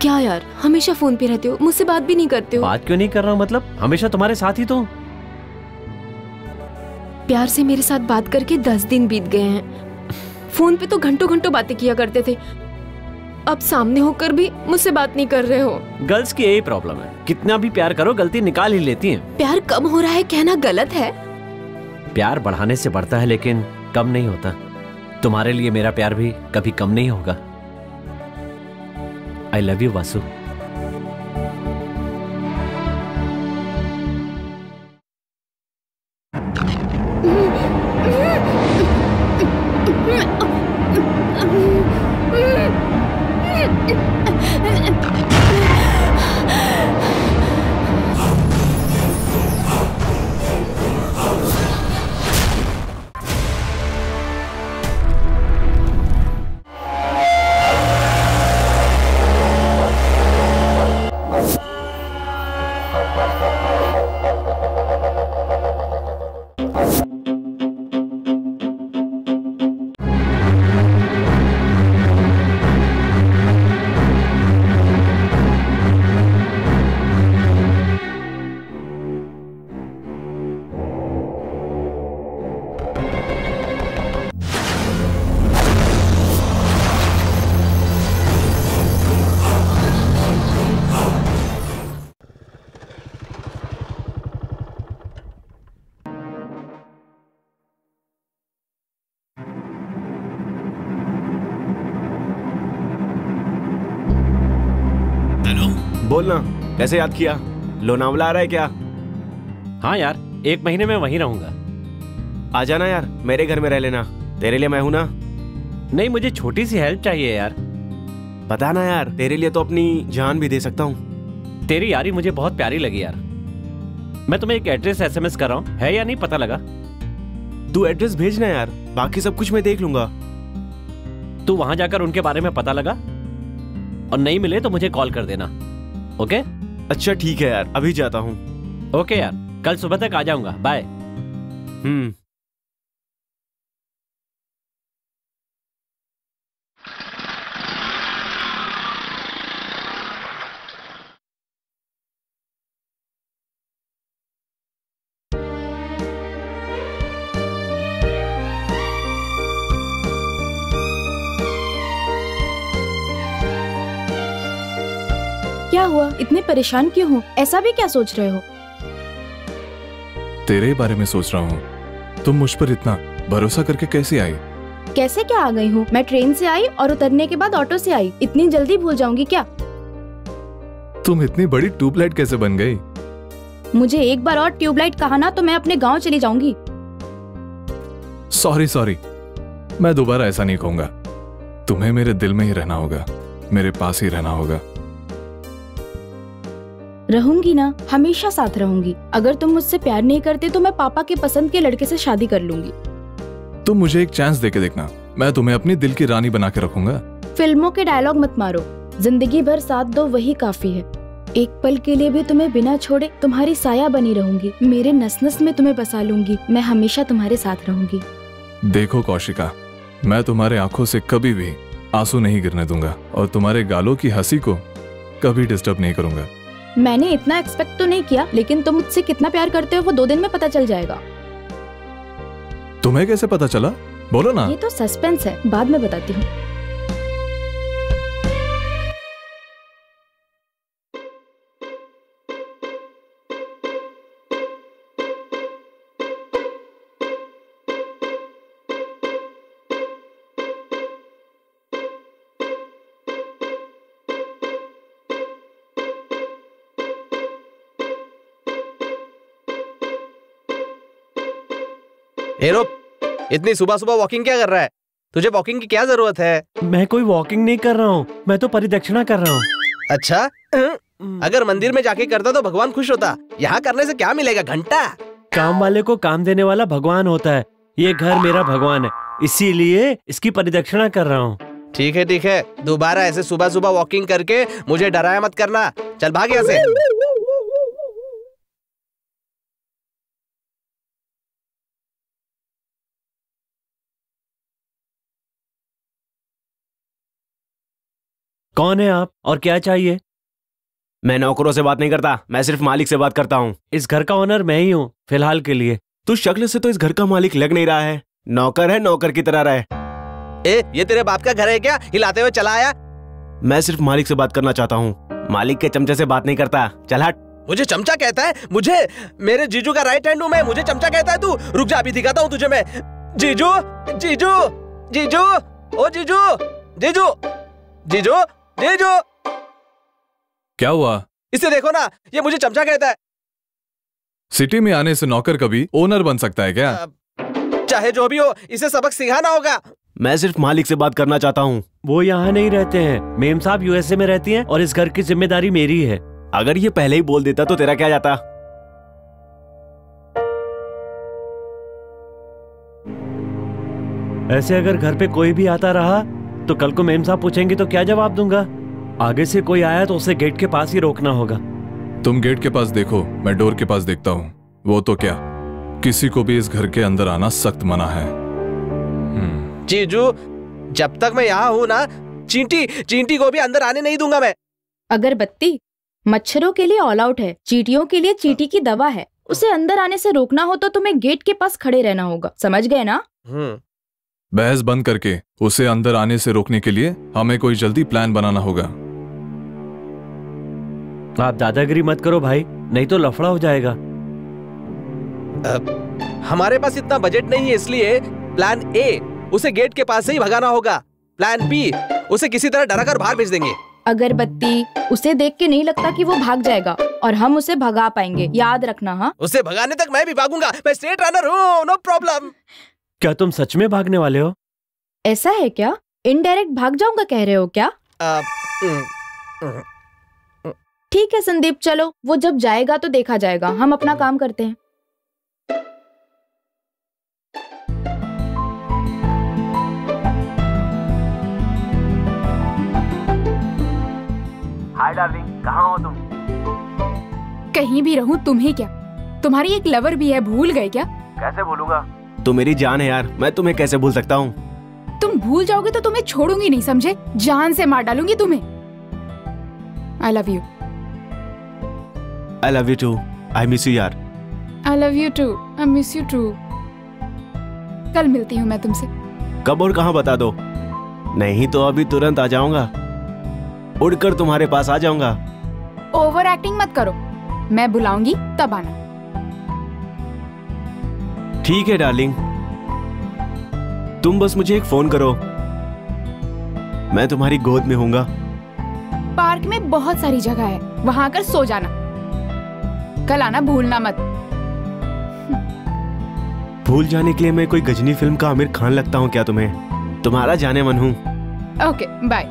क्या यार, हमेशा फोन पे रहते हो, मुझसे बात भी नहीं करते हो। बात क्यों नहीं कर रहा हूँ? मतलब हमेशा तुम्हारे साथ ही तो हूँ। प्यार से मेरे साथ बात करके 10 दिन बीत गए हैं। फोन पे तो घंटों घंटों बातें किया करते थे, अब सामने होकर भी मुझसे बात नहीं कर रहे हो। गर्ल्स की यही प्रॉब्लम है, कितना भी प्यार करो गलती निकाल ही लेती हैं। प्यार कम हो रहा है कहना गलत है। प्यार बढ़ाने से बढ़ता है लेकिन कम नहीं होता। तुम्हारे लिए मेरा प्यार भी कभी कम नहीं होगा। आई लव यू वासु। बोलना, कैसे याद किया? लोनावला आ रहा है क्या? हाँ यार, 1 महीने में वहीं रहूंगा। आ जाना यार, मेरे घर में रह लेना। तेरे लिए मैं हूं ना। नहीं, मुझे छोटी सी हेल्प चाहिए यार। बता ना यार, तेरे लिए तो अपनी जान भी दे सकता हूँ। तेरी यारी मुझे बहुत प्यारी लगी यार। मैं तुम्हें एक एड्रेस SMS कर रहा हूँ, है या नहीं पता लगा? तू एड्रेस भेजना यार, बाकी सब कुछ मैं देख लूंगा। तू वहां जाकर उनके बारे में पता लगा और नहीं मिले तो मुझे कॉल कर देना। ओके? अच्छा ठीक है यार, अभी जाता हूँ। ओके यार, कल सुबह तक आ जाऊंगा। बाय। क्या हुआ, इतने परेशान क्यों हो? ऐसा भी क्या सोच रहे हो? तेरे ही बारे में सोच रहा हूँ। तुम मुझ पर इतना भरोसा करके कैसे आई? कैसे क्या आ गई हूँ? मैं ट्रेन से आई और उतरने के बाद ऑटो से आई। इतनी जल्दी भूल जाऊंगी क्या? तुम इतनी बड़ी ट्यूबलाइट कैसे बन गई? मुझे एक बार और ट्यूबलाइट कहा ना तो मैं अपने गांव चली जाऊंगी। सॉरी, मैं दोबारा ऐसा नहीं कहूंगा। तुम्हें मेरे दिल में ही रहना होगा, मेरे पास ही रहना होगा। रहूंगी ना, हमेशा साथ रहूंगी। अगर तुम मुझसे प्यार नहीं करते तो मैं पापा के पसंद के लड़के से शादी कर लूंगी। तुम मुझे एक चांस देके देखना, मैं तुम्हें अपनी दिल की रानी बना के रखूंगा। फिल्मों के डायलॉग मत मारो, जिंदगी भर साथ दो वही काफी है। एक पल के लिए भी तुम्हें बिना छोड़े तुम्हारी साया बनी रहूंगी। मेरे नस नस में तुम्हें बसा लूंगी। मैं हमेशा तुम्हारे साथ रहूंगी। देखो कौशिका, मैं तुम्हारे आंखों से कभी भी आंसू नहीं गिरने दूंगा और तुम्हारे गालों की हंसी को कभी डिस्टर्ब नहीं करूंगा। मैंने इतना एक्सपेक्ट तो नहीं किया, लेकिन तुम मुझसे कितना प्यार करते हो वो 2 दिन में पता चल जाएगा। तुम्हें कैसे पता चला? बोलो ना। ये तो सस्पेंस है, बाद में बताती हूँ। रुक, इतनी सुबह सुबह वॉकिंग क्या कर रहा है? तुझे वॉकिंग की क्या जरूरत है? मैं कोई वॉकिंग नहीं कर रहा हूँ, मैं तो परिदक्षिणा कर रहा हूँ। अच्छा, अगर मंदिर में जाके करता तो भगवान खुश होता। यहाँ करने से क्या मिलेगा? घंटा। काम वाले को काम देने वाला भगवान होता है। ये घर मेरा भगवान है, इसीलिए इसकी परिदक्षिणा कर रहा हूँ। ठीक है, दोबारा ऐसे सुबह सुबह वॉकिंग करके मुझे डराया मत करना। चल भाग यहाँ से। कौन है आप और क्या चाहिए? मैं नौकरों से बात नहीं करता, मैं सिर्फ मालिक से बात करता हूँ। इस घर का ओनर मैं ही हूँ फिलहाल के लिए। तू शक्ल से तो इस घर का मालिक लग नहीं रहा है। नौकर है, नौकर की तरह रहे। ये तेरे बाप का घर है क्या? हिलाते हुए चला आया। मैं सिर्फ मालिक से बात करना चाहता हूँ, मालिक के चमचे से बात नहीं करता। चल हट। मुझे चमचा कहता है? मुझे मेरे जीजू का राइट हैंड हूँ मैं, मुझे चमचा कहता है तू? रुक जा, अभी दिखाता हूँ तुझे मैं। जीजू जीजू जीजू, ओ जीजू जीजू जीजू जीजू। क्या हुआ? इसे देखो ना, ये मुझे चमचा कहता है। सिटी में आने से नौकर कभी ओनर बन सकता है क्या? चाहे जो भी हो, इसे सबक सिखाना होगा। मैं सिर्फ मालिक से बात करना चाहता हूँ। वो यहाँ नहीं रहते हैं, मेम साहब यूएसए में रहती हैं और इस घर की जिम्मेदारी मेरी है। अगर ये पहले ही बोल देता तो तेरा क्या जाता? ऐसे अगर घर पे कोई भी आता रहा तो कल को मेम साहब पूछेंगे तो क्या जवाब दूंगा? आगे से कोई आया तो उसे गेट के पास ही रोकना होगा। तुम गेट के पास देखो, मैं डोर के पास देखता हूँ। वो तो क्या, किसी को भी इस घर के अंदर आना सख्त मना है। जीजू, जब तक मैं यहाँ हूँ ना, चींटी चींटी को भी अंदर आने नहीं दूंगा मैं। अगरबत्ती मच्छरों के लिए ऑल आउट है, चींटियों के लिए चींटी की दवा है। उसे अंदर आने से रोकना हो तो तुम्हें गेट के पास खड़े रहना होगा, समझ गए ना? बहस बंद करके उसे अंदर आने से रोकने के लिए हमें कोई जल्दी प्लान बनाना होगा। आप दादागिरी मत करो भाई, नहीं तो लफड़ा हो जाएगा। हमारे पास इतना बजट नहीं है, इसलिए प्लान ए, उसे गेट के पास से ही भगाना होगा। प्लान बी, उसे किसी तरह डरा कर बाहर भेज देंगे। अगरबत्ती, उसे देख के नहीं लगता कि वो भाग जाएगा और हम उसे भगा पाएंगे, याद रखना। हाँ, उसे भगाने तक मैं भी भागूंगा, मैं स्ट्रेट रनर हूँ, नो प्रॉब्लम। क्या तुम सच में भागने वाले हो? ऐसा है क्या? इनडायरेक्ट भाग जाऊंगा कह रहे हो क्या? ठीक है संदीप, चलो, वो जब जाएगा तो देखा जाएगा, हम अपना काम करते हैं। हाय डार्लिंग, कहाँ हो तुम? कहीं भी रहूं तुम्हें क्या, तुम्हारी एक लवर भी है, भूल गए क्या? कैसे भूलूंगा, तू मेरी जान है यार, मैं तुम्हें कैसे भूल सकता हूँ? तुम भूल जाओगे तो तुम्हें छोड़ूंगी नहीं, समझे? जान से मार डालूंगी तुम्हें। I love you. I love you too, I miss you यार। I love you too, I miss you too. कल मिलती हूँ मैं तुमसे। कब और कहाँ बता दो, नहीं तो अभी तुरंत आ जाऊंगा, उड़कर तुम्हारे पास आ जाऊंगा। ओवर एक्टिंग मत करो, मैं बुलाऊंगी तब आना। ठीक है डार्लिंग, तुम बस मुझे एक फोन करो, मैं तुम्हारी गोद में हूंगा। पार्क में बहुत सारी जगह है, वहां आकर सो जाना। कल आना भूलना मत। भूल जाने के लिए मैं कोई गजनी फिल्म का आमिर खान लगता हूँ क्या तुम्हें? तुम्हारा जाने मन हूँ। Okay, bye.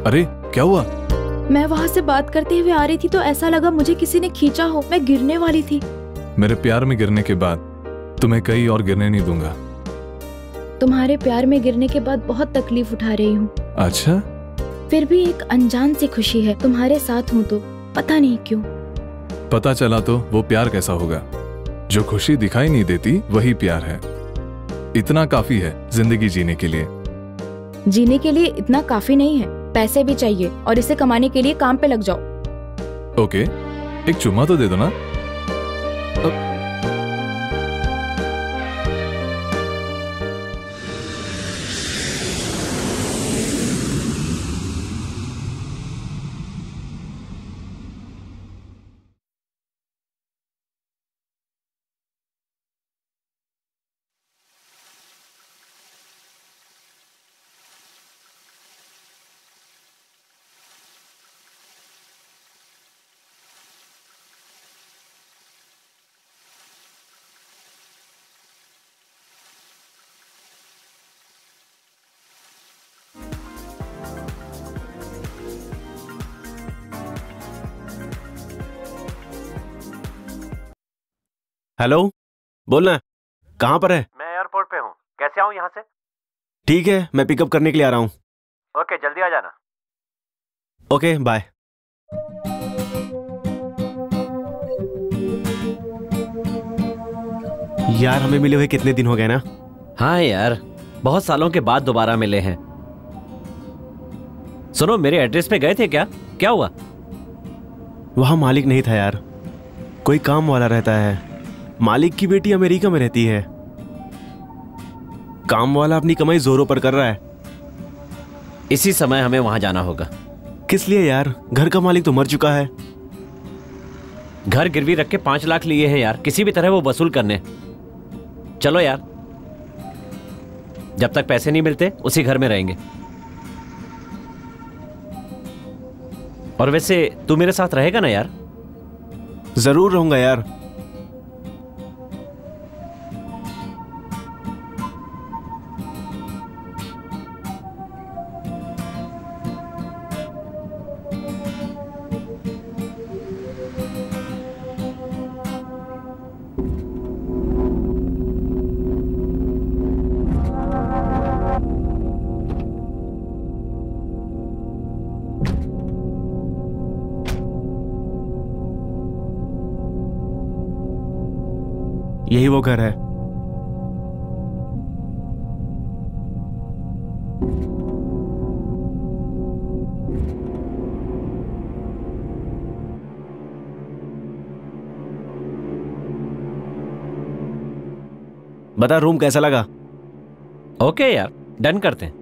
अरे क्या हुआ? मैं वहाँ से बात करते हुए आ रही थी तो ऐसा लगा मुझे किसी ने खींचा हो, मैं गिरने वाली थी। मेरे प्यार में गिरने के बाद तुम्हें कहीं और गिरने नहीं दूंगा। तुम्हारे प्यार में गिरने के बाद बहुत तकलीफ उठा रही हूँ। अच्छा? फिर भी एक अनजान सी खुशी है, तुम्हारे साथ हूँ तो, पता नहीं क्यों। पता चला तो वो प्यार कैसा होगा? जो खुशी दिखाई नहीं देती वही प्यार है। इतना काफी है जिंदगी जीने के लिए। जीने के लिए इतना काफी नहीं है, पैसे भी चाहिए और इसे कमाने के लिए काम पे लग जाओ। ओके, एक चुम्मा तो दे दो ना। हेलो, बोलना, कहाँ पर है? मैं एयरपोर्ट पे हूँ, कैसे आऊँ यहाँ से? ठीक है, मैं पिकअप करने के लिए आ रहा हूँ। ओके, जल्दी आ जाना। Okay, bye. यार हमें मिले हुए कितने दिन हो गए ना? हाँ यार, बहुत सालों के बाद दोबारा मिले हैं। सुनो, मेरे एड्रेस पे गए थे क्या? क्या हुआ? वहां मालिक नहीं था यार, कोई काम वाला रहता है। मालिक की बेटी अमेरिका में रहती है। काम वाला अपनी कमाई जोरों पर कर रहा है। इसी समय हमें वहां जाना होगा। किस लिए यार? घर का मालिक तो मर चुका है। घर गिरवी रख के 5 लाख लिए हैं यार, किसी भी तरह वो वसूल करने। चलो यार, जब तक पैसे नहीं मिलते उसी घर में रहेंगे। और वैसे तू मेरे साथ रहेगा ना यार? जरूर रहूंगा यार। यही वो घर है। बता, रूम कैसा लगा? ओके यार, डन करते हैं।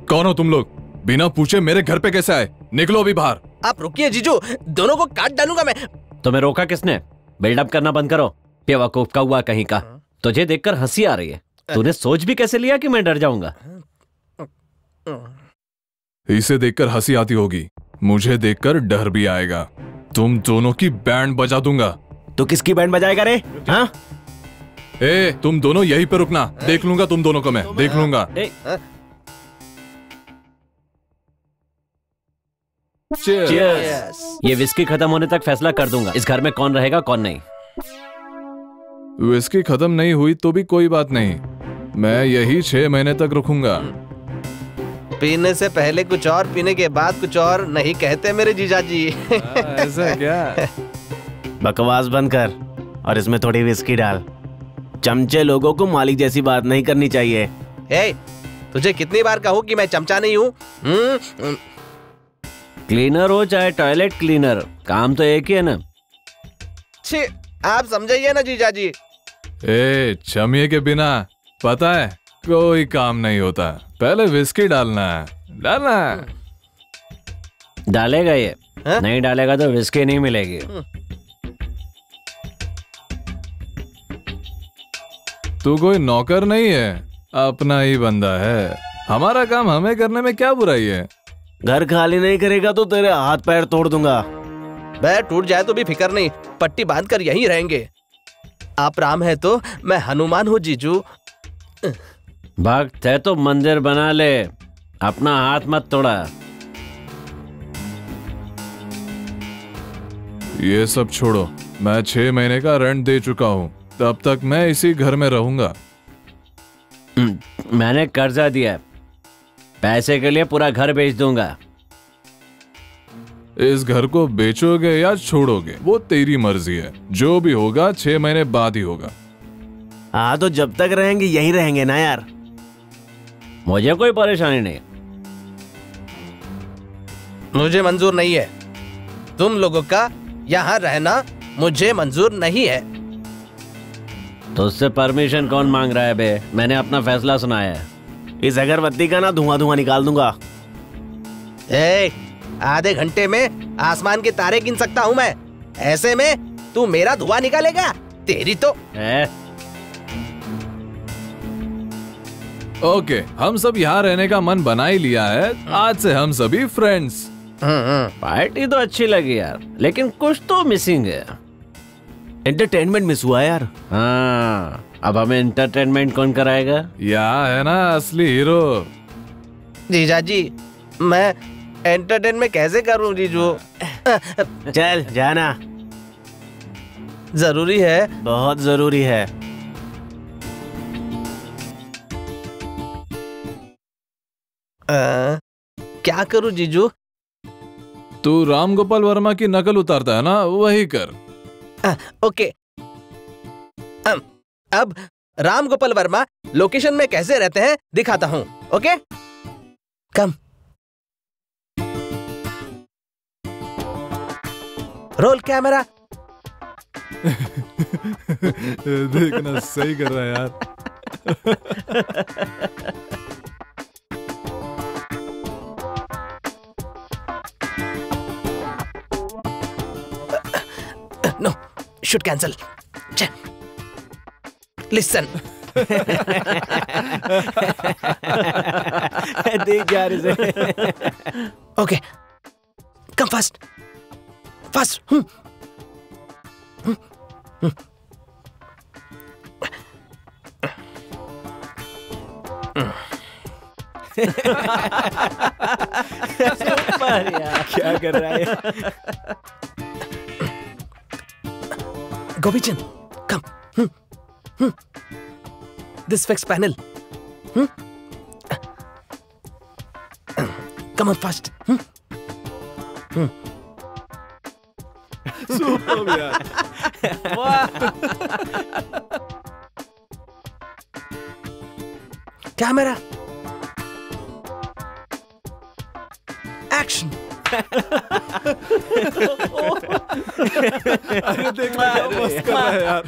कौन हो तुम लोग? बिना पूछे मेरे घर पे कैसे आए? निकलो अभी बाहर। आप रुकिए जीजू, दोनों को काट डालूंगा मैं। तुम्हें रोका किसने? बिल्डअप करना बंद करो, बेवकूफ का हुआ कहीं का। तुझे देखकर हंसी आ रही है। तूने सोच भी कैसे लिया कि मैं डर जाऊंगा? इसे देखकर हंसी आती होगी, मुझे देखकर डर भी आएगा। तुम दोनों की बैंड बजा दूंगा। तो किसकी बैंड बजाएगा रे? हाँ? तुम दोनों यहीं पे रुकना, देख लूंगा तुम दोनों को, मैं देख लूंगा। Cheers। ये विस्की खत्म होने तक फैसला कर दूंगा इस घर में कौन रहेगा कौन नहीं। विस्की खत्म नहीं हुई तो भी कोई बात नहीं, मैं यही 6 महीने तक रुकूंगा। पीने से पहले कुछ और, पीने के बाद कुछ और नहीं कहते मेरे जीजा जी। ऐसा क्या? बकवास बंद कर और इसमें थोड़ी विस्की डाल। चमचे लोगों को मालिक जैसी बात नहीं करनी चाहिए। हे, तुझे कितनी बार कहूँ कि मैं चमचा नहीं हूँ? क्लीनर हो चाहे टॉयलेट क्लीनर, काम तो एक ही है ना। छी, आप समझिए ना जीजा जी। चमिए के बिना पता है कोई काम नहीं होता। पहले विस्की डालना है, डालना है। डालेगा ये? नहीं डालेगा तो विस्की नहीं मिलेगी। तू कोई नौकर नहीं है, अपना ही बंदा है। हमारा काम हमें करने में क्या बुराई है? घर खाली नहीं करेगा तो तेरे हाथ पैर तोड़ दूंगा। पैर टूट जाए तो भी फिक्र नहीं, पट्टी बांधकर यहीं रहेंगे। आप राम है तो मैं हनुमान हूँ जीजू। भक्त है तो मंदिर बना ले, अपना हाथ मत तोड़ा। ये सब छोड़ो, मैं 6 महीने का रेंट दे चुका हूँ, तब तक मैं इसी घर में रहूंगा। मैंने कर्जा दिया है, पैसे के लिए पूरा घर बेच दूंगा। इस घर को बेचोगे या छोड़ोगे वो तेरी मर्जी है। जो भी होगा 6 महीने बाद ही होगा। हाँ तो जब तक रहेंगे यहीं रहेंगे ना यार। मुझे कोई परेशानी नहीं। मुझे मंजूर नहीं है, तुम लोगों का यहाँ रहना मुझे मंजूर नहीं है। तो उससे परमिशन कौन मांग रहा है बे? मैंने अपना फैसला सुनाया है। इस अगरबत्ती का ना धुआं धुआं निकाल दूंगा। आधे घंटे में आसमान के तारे गिन सकता हूँ मैं, ऐसे में तू मेरा धुआं निकालेगा? तेरी तो ओके, हम सब यहाँ रहने का मन बना ही लिया है। आज से हम सभी फ्रेंड्स। पार्टी तो अच्छी लगी यार, लेकिन कुछ तो मिसिंग है। एंटरटेनमेंट मिस हुआ यार। हाँ, अब हमें एंटरटेनमेंट कौन कराएगा? या है ना असली हीरो। जीजा जी, मैं एंटरटेन में कैसे करूं जीजू? चल जाना, जरूरी है। बहुत जरूरी है। क्या करूं जीजू? तू राम गोपाल वर्मा की नकल उतारता है ना, वही कर। ओके। अब राम गोपाल वर्मा लोकेशन में कैसे रहते हैं दिखाता हूं। Okay, come. Roll camera. देखना, सही कर रहा है यार। No, shoot cancel. लिसन। देख यार इसे। Okay, come fast fast. क्या कर रहा है? Gopichand, come. This fixed panel. Come on fast. Super यार। Camera. Action. अरे देखना, क्या मस्त कर रहा है यार।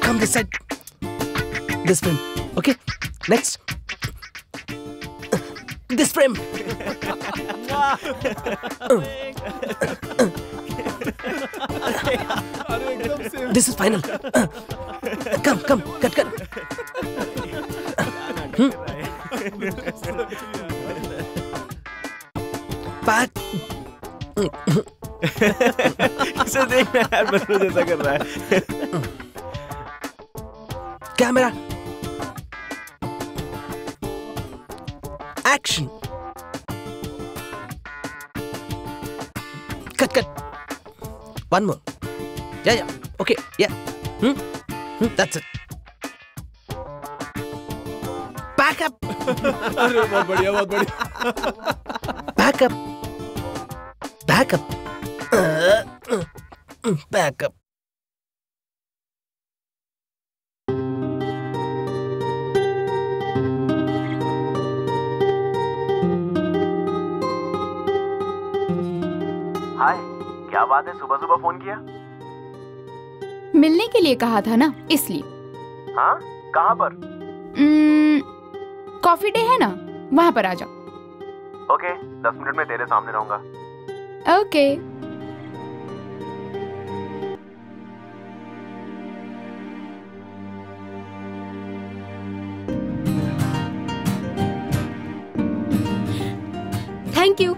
Come this side. This frame. Okay. Next. This frame. This is final. Come, cut. Back. इसे देखना यार, बच्चों जैसा कर रहा है। Camera. Action. Cut. One more. Yeah. Okay. Yeah. That's it. Back up. अरे बहुत बढ़िया, बहुत बढ़िया। Back up. Back up. हाय, क्या बात है, सुबह सुबह फोन किया? मिलने के लिए कहा था ना, इसलिए। हाँ, कहाँ पर? कॉफी डे है ना, वहां पर आ जाओ। ओके, 10 मिनट में तेरे सामने रहूंगा। Okay. Thank you.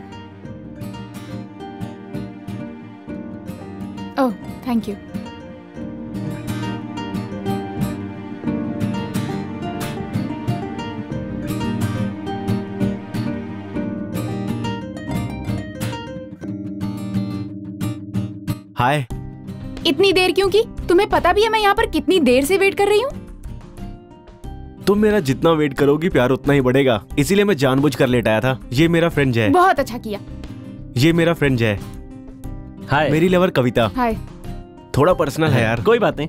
Oh, thank you. Hi. इतनी देर क्यों की? तुम्हें पता भी है मैं यहाँ पर कितनी देर से वेट कर रही हूँ? तुम मेरा जितना वेट करोगी प्यार उतना ही बढ़ेगा, इसीलिए मैं जानबूझकर लेट आया था। ये मेरा फ्रेंड जय। बहुत अच्छा किया। ये मेरा फ्रेंड जय। हाय। मेरी लवर कविता। हाय। थोड़ा पर्सनल है यार। कोई बात नहीं।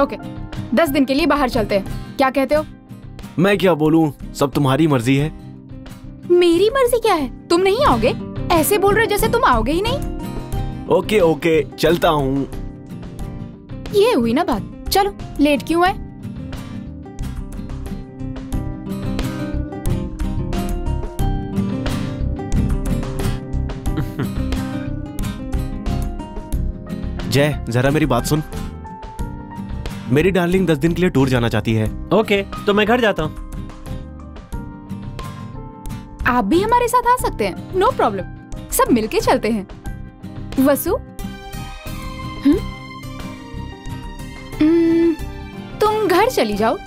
ओके, 10 दिन के लिए बाहर चलते हैं, क्या कहते हो? मैं क्या बोलूं, सब तुम्हारी मर्जी है। मेरी मर्जी क्या है? तुम नहीं आओगे? ऐसे बोल रहे हो जैसे तुम आओगे ही नहीं। ओके ओके, चलता हूँ। ये हुई ना बात, चलो लेट क्यों आए? जय, जरा मेरी बात सुन। मेरी डार्लिंग 10 दिन के लिए टूर जाना चाहती है। ओके, तो मैं घर जाता हूँ। आप भी हमारे साथ आ सकते हैं, नो प्रॉब्लम। सब मिलके चलते हैं। वसु, तुम घर चली जाओ,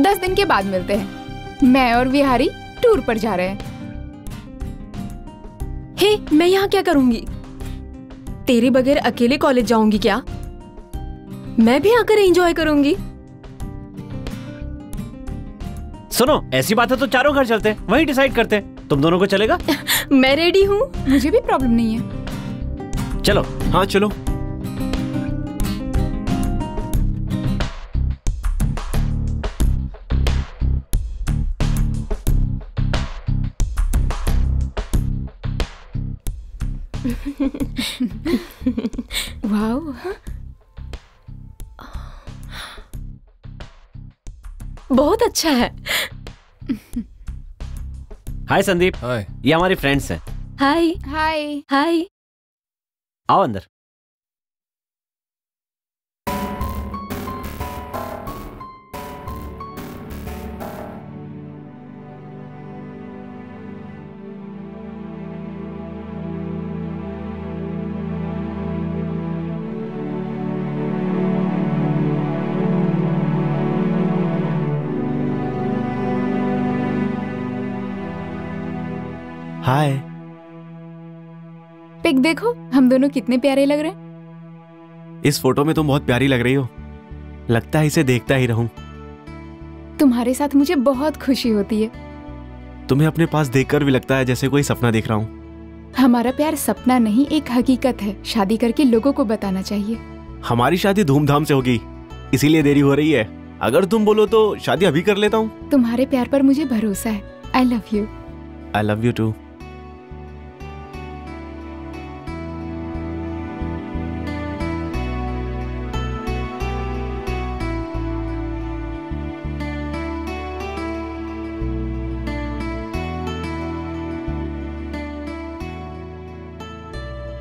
10 दिन के बाद मिलते हैं। मैं और विहारी टूर पर जा रहे हैं। हे, मैं यहाँ क्या करूंगी? तेरे बगैर अकेले कॉलेज जाऊंगी क्या? मैं भी आकर एंजॉय करूंगी। सुनो, ऐसी बात है तो चारों घर चलते हैं, वहीं डिसाइड करते हैं। तुम दोनों को चलेगा? मैं रेडी हूँ। मुझे भी प्रॉब्लम नहीं है। चलो। हाँ चलो। वाओ, बहुत अच्छा है। हाय संदीप। हाय। ये हमारी फ्रेंड्स हैं। हाय हाय। हाय। आओ अंदर। हाय। पिक देखो, हम दोनों कितने प्यारे लग रहे हैं। इस फोटो में तुम बहुत प्यारी लग रही हो। लगता है इसे देखता ही रहूं। तुम्हारे साथ मुझे बहुत खुशी होती है। तुम्हें अपने पास देखकर भी लगता है जैसे कोई सपना देख रहा हूं। हमारा प्यार सपना नहीं, एक हकीकत है। शादी करके लोगों को बताना चाहिए। हमारी शादी धूमधाम से होगी, इसीलिए देरी हो रही है। अगर तुम बोलो तो शादी अभी कर लेता हूँ। तुम्हारे प्यार पर मुझे भरोसा है। I love you. I love you too.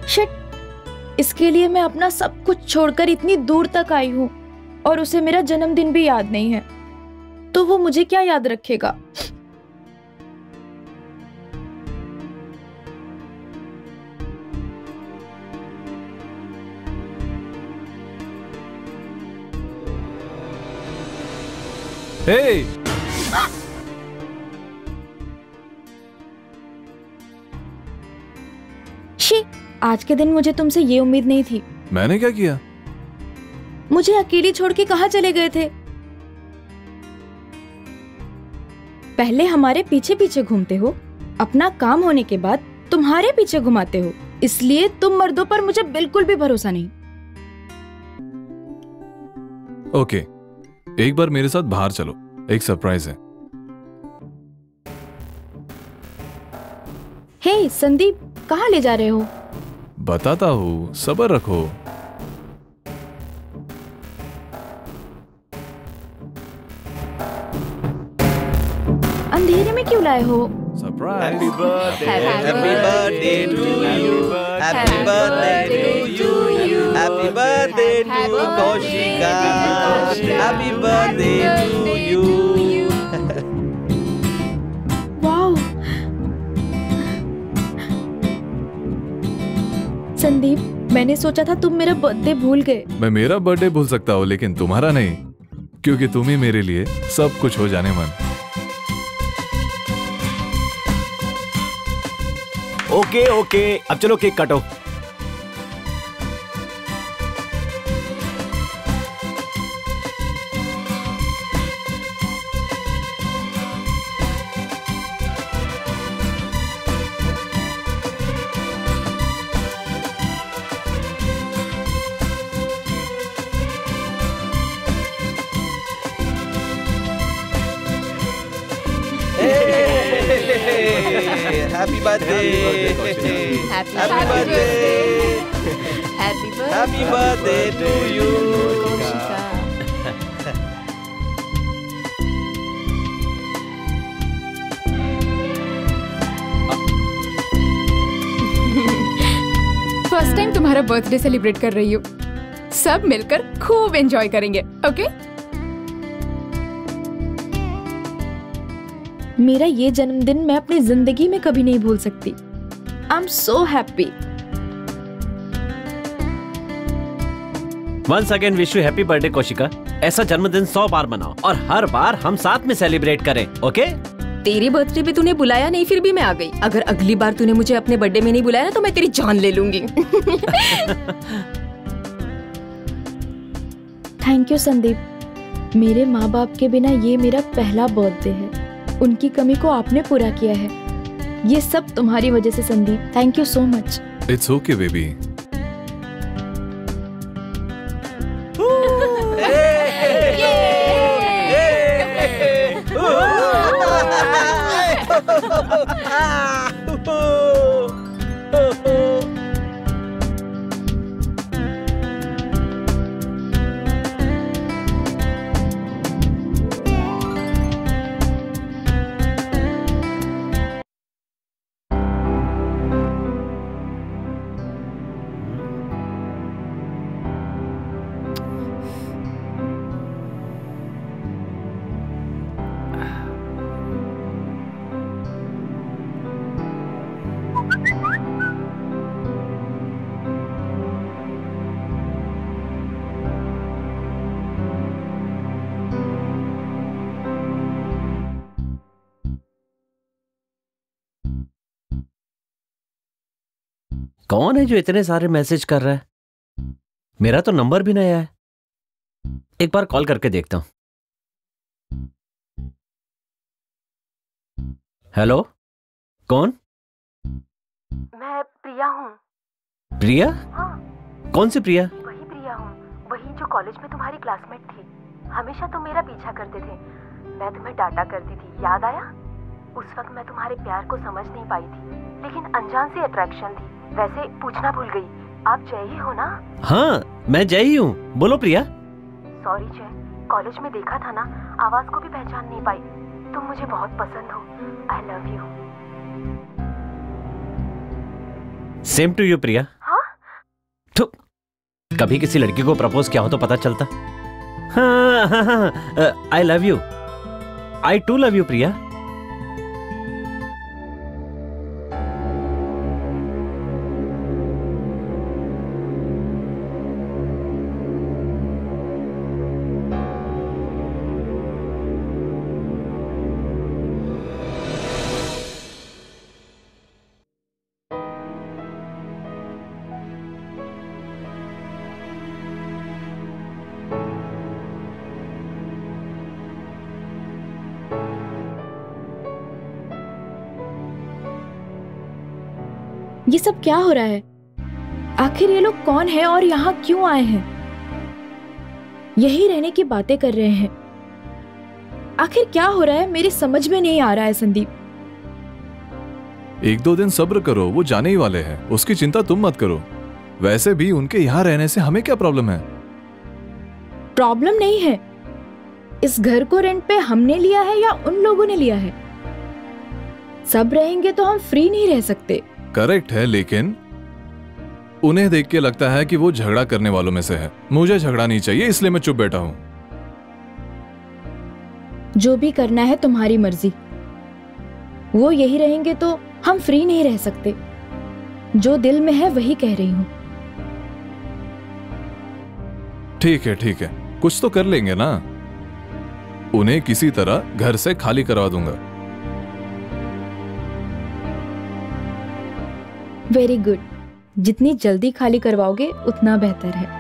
Shit, इसके लिए मैं अपना सब कुछ छोड़कर इतनी दूर तक आई हूँ और उसे मेरा जन्मदिन भी याद नहीं है, तो वो मुझे क्या याद रखेगा? हे, शी, आज के दिन मुझे तुमसे ये उम्मीद नहीं थी। मैंने क्या किया? मुझे अकेली छोड़ के कहाँ चले गए थे? पहले हमारे पीछे पीछे घूमते हो, अपना काम होने के बाद तुम्हारे पीछे घुमाते हो, इसलिए तुम मर्दों पर मुझे बिल्कुल भी भरोसा नहीं। ओके, एक बार मेरे साथ बाहर चलो, एक सरप्राइज है। हे संदीप, कहाँ ले जा रहे हो? बताता हूँ, सब्र रखो। अंधेरे में क्यों लाए हो? Surprise. Happy birthday to you. Happy birthday to you. Happy birthday to Kaushika. Happy birthday to you. Wow, Sandeep, मैंने सोचा था तुम मेरा बर्थडे भूल गए। मैं मेरा बर्थडे भूल सकता हूँ, लेकिन तुम्हारा नहीं, क्योंकि तुम ही मेरे लिए सब कुछ हो जाने मन। ओके ओके, अब चलो केक काटो। Happy birthday, happy birthday, happy birthday to you. First time तुम्हारा बर्थडे सेलिब्रेट कर रही हूँ, सब मिलकर खूब एंजॉय करेंगे, ओके? मेरा ये जन्मदिन मैं अपनी जिंदगी में कभी नहीं भूल सकती। I am so happy. Once again wish you happy birthday Koshika. ऐसा जन्मदिन 100 बार मनाओ और हर बार हम साथ में सेलिब्रेट करें, ओके? तेरी बर्थडे पे तूने बुलाया नहीं, फिर भी मैं आ गई। अगर अगली बार तूने मुझे अपने बर्थडे में नहीं बुलाया ना तो मैं तेरी जान ले लूंगी। Thank you Sandeep. मेरे माँ बाप के बिना ये मेरा पहला बर्थडे है। उनकी कमी को आपने पूरा किया है। ये सब तुम्हारी वजह से Sandeep. Thank you so much. It's okay baby. कौन है जो इतने सारे मैसेज कर रहा है? मेरा तो नंबर भी नहीं आया है। एक बार कॉल करके देखता हूं। हेलो, कौन? मैं प्रिया हूँ। प्रिया? हाँ, कौन सी प्रिया? वही प्रिया हूँ, वही जो कॉलेज में तुम्हारी क्लासमेट थी। हमेशा तुम मेरा पीछा करते थे, मैं तुम्हें डांटा करती थी, याद आया? उस वक्त मैं तुम्हारे प्यार को समझ नहीं पाई थी, लेकिन अनजान सी अट्रैक्शन थी। वैसे पूछना भूल गई, आप जय ही हो ना? हाँ, मैं जय ही हूँ। बोलो प्रिया। सॉरी जय, कॉलेज में देखा था ना, आवाज को भी पहचान नहीं पाई। तुम मुझे बहुत पसंद हो। I love you. Same to you Priya. हाँ? तो कभी किसी लड़की को प्रपोज किया हो तो पता चलता। हाँ हाँ हाँ, I love you. I too love you Priya. ये सब क्या हो रहा है? आखिर ये लोग कौन है और यहाँ क्यों आए हैं? यही रहने की बातें कर रहे हैं। आखिर क्या हो रहा है? मेरे समझ में नहीं आ रहा है संदीप। 1-2 दिन सब्र करो, वो जाने ही वाले हैं। उसकी चिंता तुम मत करो। वैसे भी उनके यहाँ रहने से हमें क्या प्रॉब्लम है? प्रॉब्लम नहीं है। इस घर को रेंट पे हमने लिया है या उन लोगों ने लिया है? सब रहेंगे तो हम फ्री नहीं रह सकते। करेक्ट है, लेकिन उन्हें देख के लगता है कि वो झगड़ा करने वालों में से है। मुझे झगड़ा नहीं चाहिए, इसलिए मैं चुप बैठा हूं। जो भी करना है तुम्हारी मर्जी। वो यही रहेंगे तो हम फ्री नहीं रह सकते। जो दिल में है वही कह रही हूँ। ठीक है, कुछ तो कर लेंगे ना। उन्हें किसी तरह घर से खाली करवा दूंगा। Very good. जितनी जल्दी खाली करवाओगे उतना बेहतर है।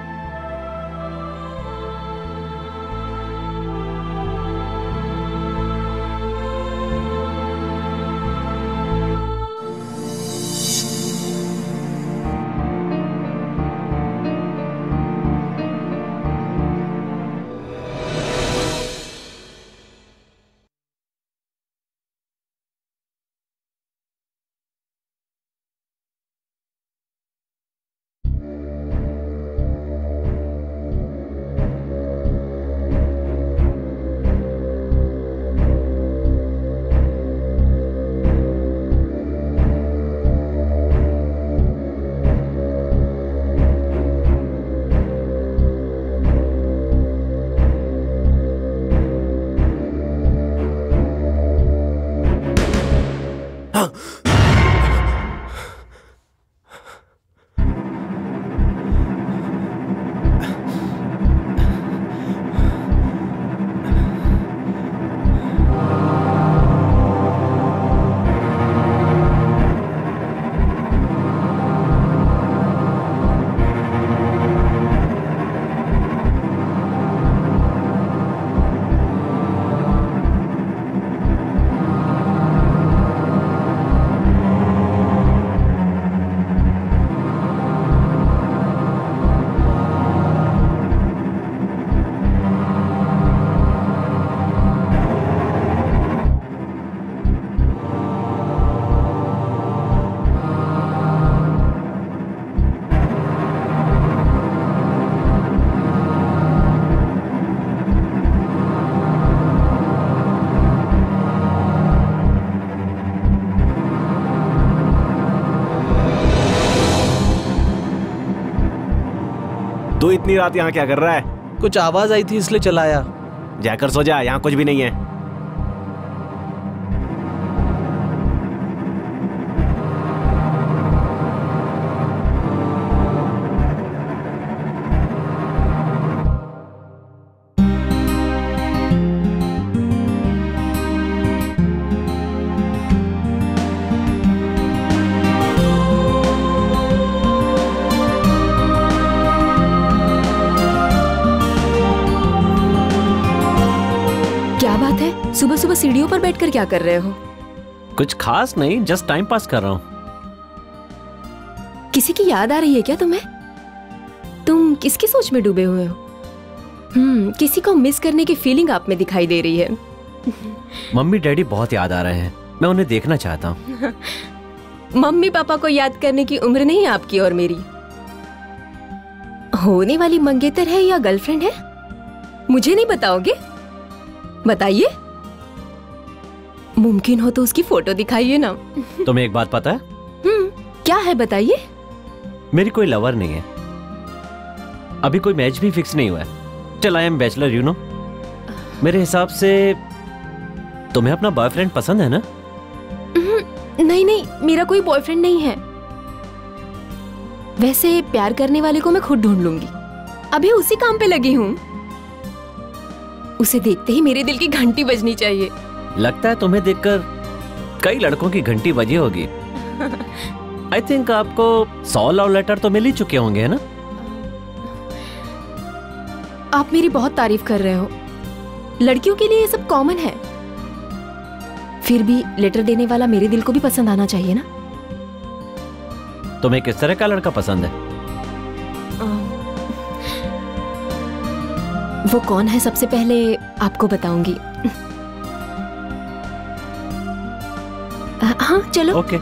तू इतनी रात यहाँ क्या कर रहा है? कुछ आवाज आई थी इसलिए चलाया। जाकर सो जा, यहाँ कुछ भी नहीं है। सुबह सुबह सीढ़ियों पर बैठकर क्या कर रहे हो? कुछ खास नहीं, जस्ट टाइम पास कर रहा हूँ। किसी की याद आ रही है क्या तुम्हें? तुम किसकी सोच में डूबे हुए हो? किसी को मिस करने की फीलिंग आप में दिखाई दे रही है। मम्मी डैडी बहुत याद आ रहे हैं, मैं उन्हें देखना चाहता हूँ। मम्मी पापा को याद करने की उम्र नहीं आपकी और मेरी। होने वाली मंगेतर है या गर्लफ्रेंड है? मुझे नहीं बताओगे? बताइए। मुमकिन हो तो उसकी फोटो दिखाइए ना। तुम्हें एक बात पता है? क्या है बताइए। मेरी कोई लवर नहीं है, अभी कोई मैच भी फिक्स नहीं हुआ है। Till I am bachelor, you know. मेरे हिसाब से तुम्हें अपना बॉयफ्रेंड पसंद है ना? नहीं नहीं, मेरा कोई बॉयफ्रेंड नहीं है। वैसे प्यार करने वाले को मैं खुद ढूंढ लूंगी, अभी उसी काम पे लगी हूँ। उसे देखते ही मेरे दिल की घंटी बजनी चाहिए। लगता है तुम्हें देखकर कई लड़कों की घंटी बजी होगी। आई थिंक आपको 100 लव लेटर तो मिल ही चुके होंगे, है ना? आप मेरी बहुत तारीफ कर रहे हो। लड़कियों के लिए ये सब कॉमन है। फिर भी लेटर देने वाला मेरे दिल को भी पसंद आना चाहिए ना। तुम्हें किस तरह का लड़का पसंद है? वो कौन है सबसे पहले आपको बताऊंगी। हाँ चलो। ओके।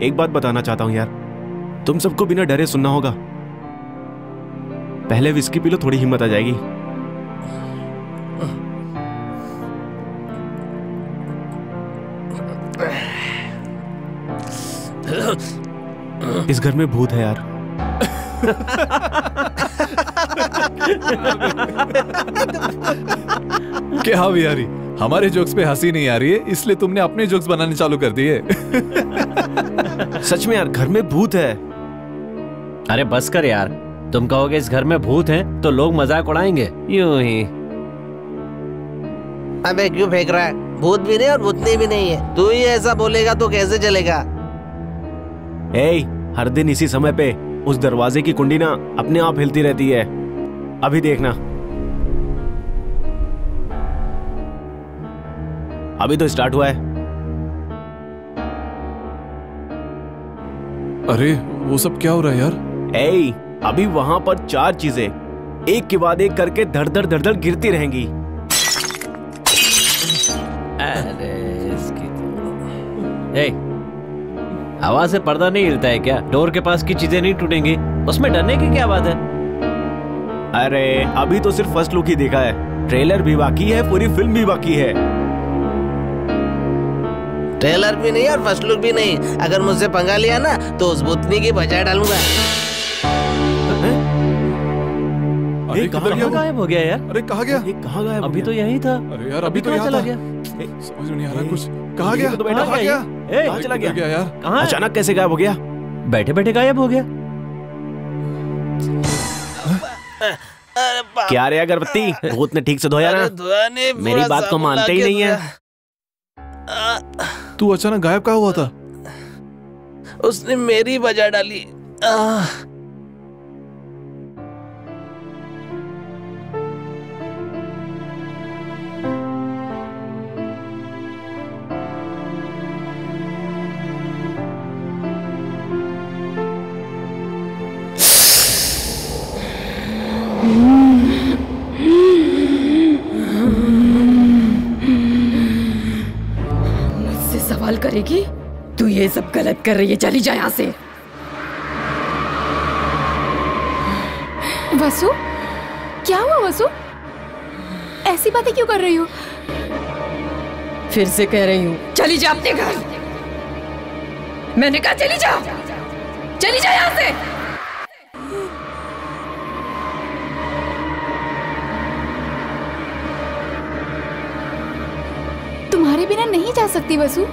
एक बात बताना चाहता हूं यार, तुम सबको बिना डरे सुनना होगा। पहले विस्की पी लो, थोड़ी हिम्मत आ जाएगी। इस घर में भूत है यार। क्या बिहारी, हमारे जोक्स पे हंसी नहीं आ रही है इसलिए तुमने अपने जोक्स बनाने चालू कर दिए। सच में यार, घर में भूत है। अरे बस कर यार, तुम कहोगे इस घर में भूत है तो लोग मजाक उड़ाएंगे यूं ही। अबे क्यों फेंक रहा है? भूत भी नहीं और भूतनी भी नहीं है। तू ही ऐसा बोलेगा तो कैसे चलेगा? हर दिन इसी समय पे उस दरवाजे की कुंडी ना अपने आप हिलती रहती है। अभी देखना, अभी तो स्टार्ट हुआ है। अरे वो सब क्या हो रहा है यार? अभी वहां पर 4 चीजें एक के बाद एक करके धड़ धड़ धड़ धड़ गिरती रहेंगी। अरे इसकी आवाज से पर्दा नहीं हिलता है क्या? डोर के पास की चीजें नहीं टूटेंगी, उसमें डरने की क्या बात है? अरे अभी तो सिर्फ फर्स्ट लुक ही देखा है, ट्रेलर भी बाकी है, पूरी फिल्म भी बाकी है। ट्रेलर भी नहीं और फर्स्ट लुक भी नहीं। अगर मुझसे पंगा लिया ना तो उस भूतनी की बजाय डालूंगा। अरे कहाँ गायब हो गया यार? अरे कहाँ गया? कहाँ गायब? अभी तो यही था। अरे यार अभी तो यहाँ चला था। गया। समझ में नहीं आ रहा कुछ। कहाँ गया? तो बेटा कहाँ कहाँ गया? गया? कहाँ चला गया? यार कहाँ? अचानक कैसे गायब हो गया? बैठे बैठे गायब हो गया। क्या रे अगरबत्ती, भूत ने ठीक से धोया ना? मेरी बात को मानते ही नहीं है। तू अचानक गायब कहाँ हुआ था? उसने मेरी बजाय डाली। सवाल करेगी? तू ये सब गलत कर रही है, चली जा यहाँ से। वसु, क्या हुआ वसु? ऐसी बातें क्यों कर रही हो? फिर से कह रही हूँ, चली जा अपने घर। मैंने कहा चली जा, चली जा यहाँ से। तुम्हारे बिना नहीं जा सकती वसु,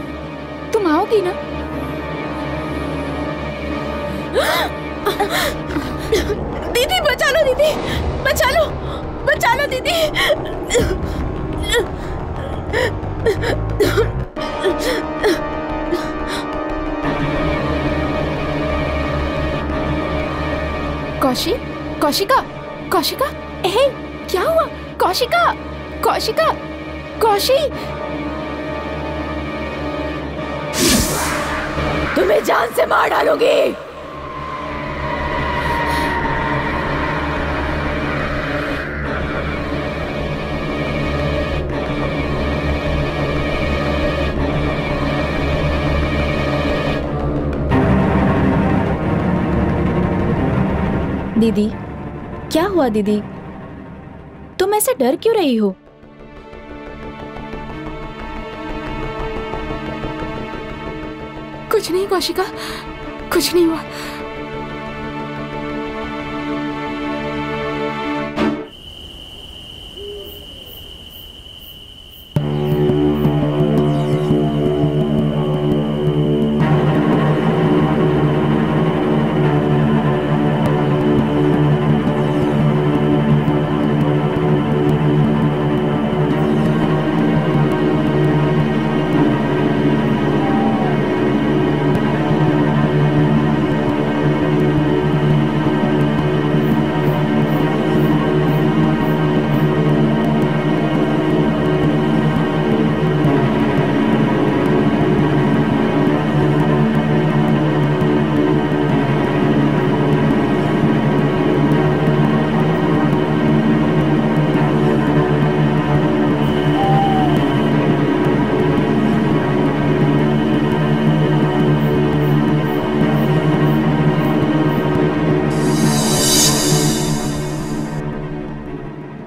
तुम आओगी ना? दीदी बचा लो, दीदी बचा लो, बचा लो दीदी। कौशिका, कौशिका, ए, क्या हुआ? कौशिका, कौशिका, कौशी, तुम्हें जान से मार डालूंगी। दीदी, क्या हुआ दीदी? तुम ऐसे डर क्यों रही हो? कुछ नहीं कौशिका, कुछ नहीं हुआ।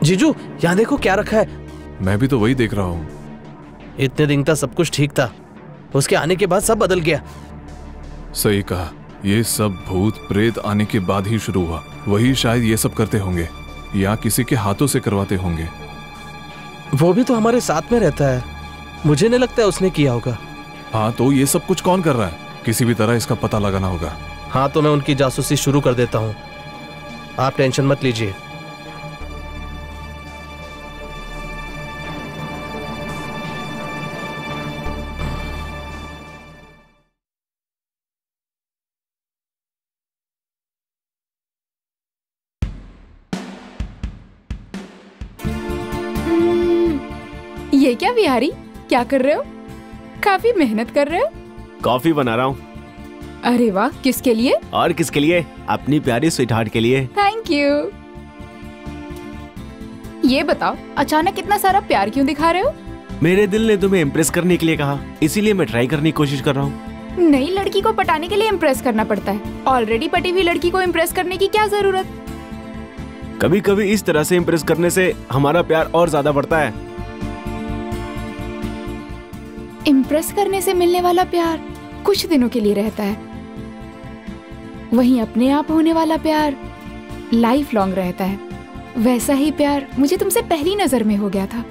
जीजू, यहाँ देखो क्या रखा है। मैं भी तो वही देख रहा हूँ। इतने दिन तक सब कुछ ठीक था, उसके आने के बाद सब बदल गया। सही कहा, ये सब भूत प्रेत आने के बाद ही शुरू हुआ। वही शायद ये सब करते होंगे या किसी के हाथों से करवाते होंगे। वो भी तो हमारे साथ में रहता है, मुझे नहीं लगता है उसने किया होगा। हाँ, तो ये सब कुछ कौन कर रहा है? किसी भी तरह इसका पता लगाना होगा। हाँ, तो मैं उनकी जासूसी शुरू कर देता हूँ, आप टेंशन मत लीजिए। ये क्या बिहारी, क्या कर रहे हो? काफी मेहनत कर रहे हो। कॉफी बना रहा हूँ। अरे वाह, किसके लिए? और किसके लिए? अपनी प्यारी स्वीटहार्ट के लिए। Thank you. ये बताओ, अचानक इतना सारा प्यार क्यों दिखा रहे हो? मेरे दिल ने तुम्हें इम्प्रेस करने के लिए कहा, इसीलिए मैं ट्राई करने की कोशिश कर रहा हूँ। नई लड़की को पटाने के लिए इम्प्रेस करना पड़ता है, ऑलरेडी पटी हुई लड़की को इम्प्रेस करने की क्या जरूरत? कभी कभी इस तरह से इम्प्रेस करने से हमारा प्यार और ज्यादा बढ़ता है। इम्प्रेस करने से मिलने वाला प्यार कुछ दिनों के लिए रहता है, वहीं अपने आप होने वाला प्यार लाइफ लॉन्ग रहता है। वैसा ही प्यार मुझे तुमसे पहली नजर में हो गया था।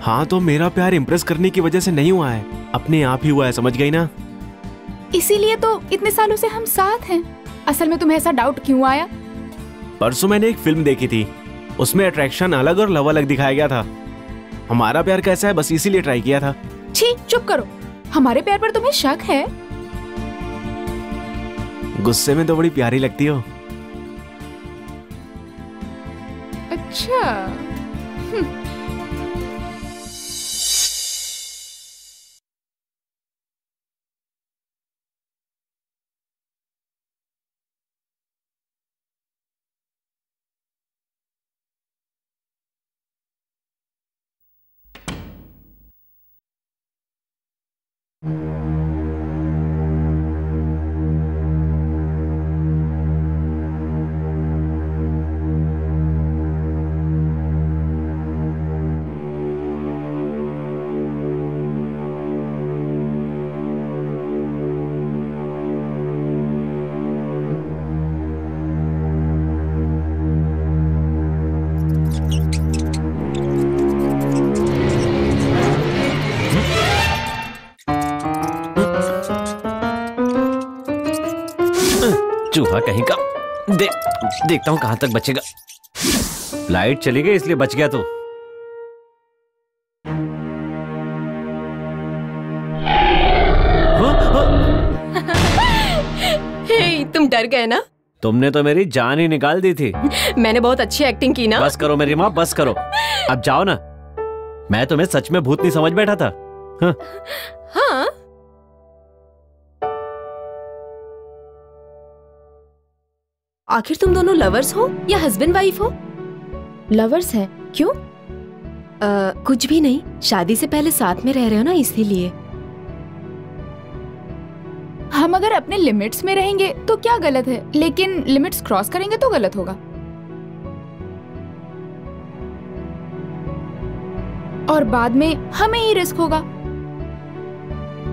हाँ, तो मेरा प्यार इम्प्रेस करने की वजह से नहीं हुआ है, अपने आप ही हुआ है, समझ गई ना? इसीलिए तो इतने सालों से हम साथ हैं। असल में तुम्हें ऐसा डाउट क्यों आया? परसों मैंने एक फिल्म देखी थी, उसमें अट्रैक्शन अलग और लव अलग दिखाया गया था। हमारा प्यार कैसा है बस इसीलिए ट्राई किया था। छी, चुप करो। हमारे प्यार पर तुम्हें शक है? गुस्से में तो बड़ी प्यारी लगती हो। अच्छा। चूहा कहीं का। देखता हूं कहां तक बचेगा। लाइट चली गई इसलिए बच गया तू। हे, तुम डर गए ना? तुमने तो मेरी जान ही निकाल दी थी। मैंने बहुत अच्छी एक्टिंग की ना? बस करो मेरी माँ, बस करो। अब जाओ ना। मैं तुम्हें सच में भूत नहीं समझ बैठा था। हाँ। आखिर तुम दोनों लवर्स हो या हस्बैंड वाइफ हो? लवर्स हैं। क्यों? कुछ भी नहीं, शादी से पहले साथ में रह रहे हो ना, इसीलिए। हम अगर अपने लिमिट्स में रहेंगे तो क्या गलत है, लेकिन लिमिट्स क्रॉस करेंगे तो गलत होगा। और बाद में हमें ही रिस्क होगा।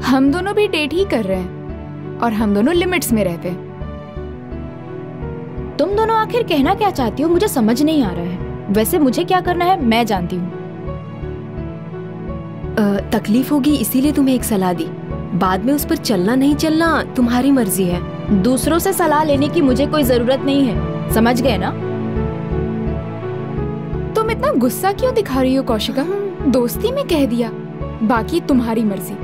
हम दोनों भी डेट ही कर रहे हैं और हम दोनों लिमिट्स में रहते हैं। तुम दोनों आखिर कहना क्या चाहती हो, मुझे समझ नहीं आ रहा है। वैसे मुझे क्या करना है मैं जानती हूँ। तकलीफ होगी इसीलिए तुम्हें एक सलाह दी। बाद में उस पर चलना नहीं चलना तुम्हारी मर्जी है। दूसरों से सलाह लेने की मुझे कोई जरूरत नहीं है, समझ गए ना? तुम इतना गुस्सा क्यों दिखा रही हो कौशिका? दोस्ती में कह दिया, बाकी तुम्हारी मर्जी।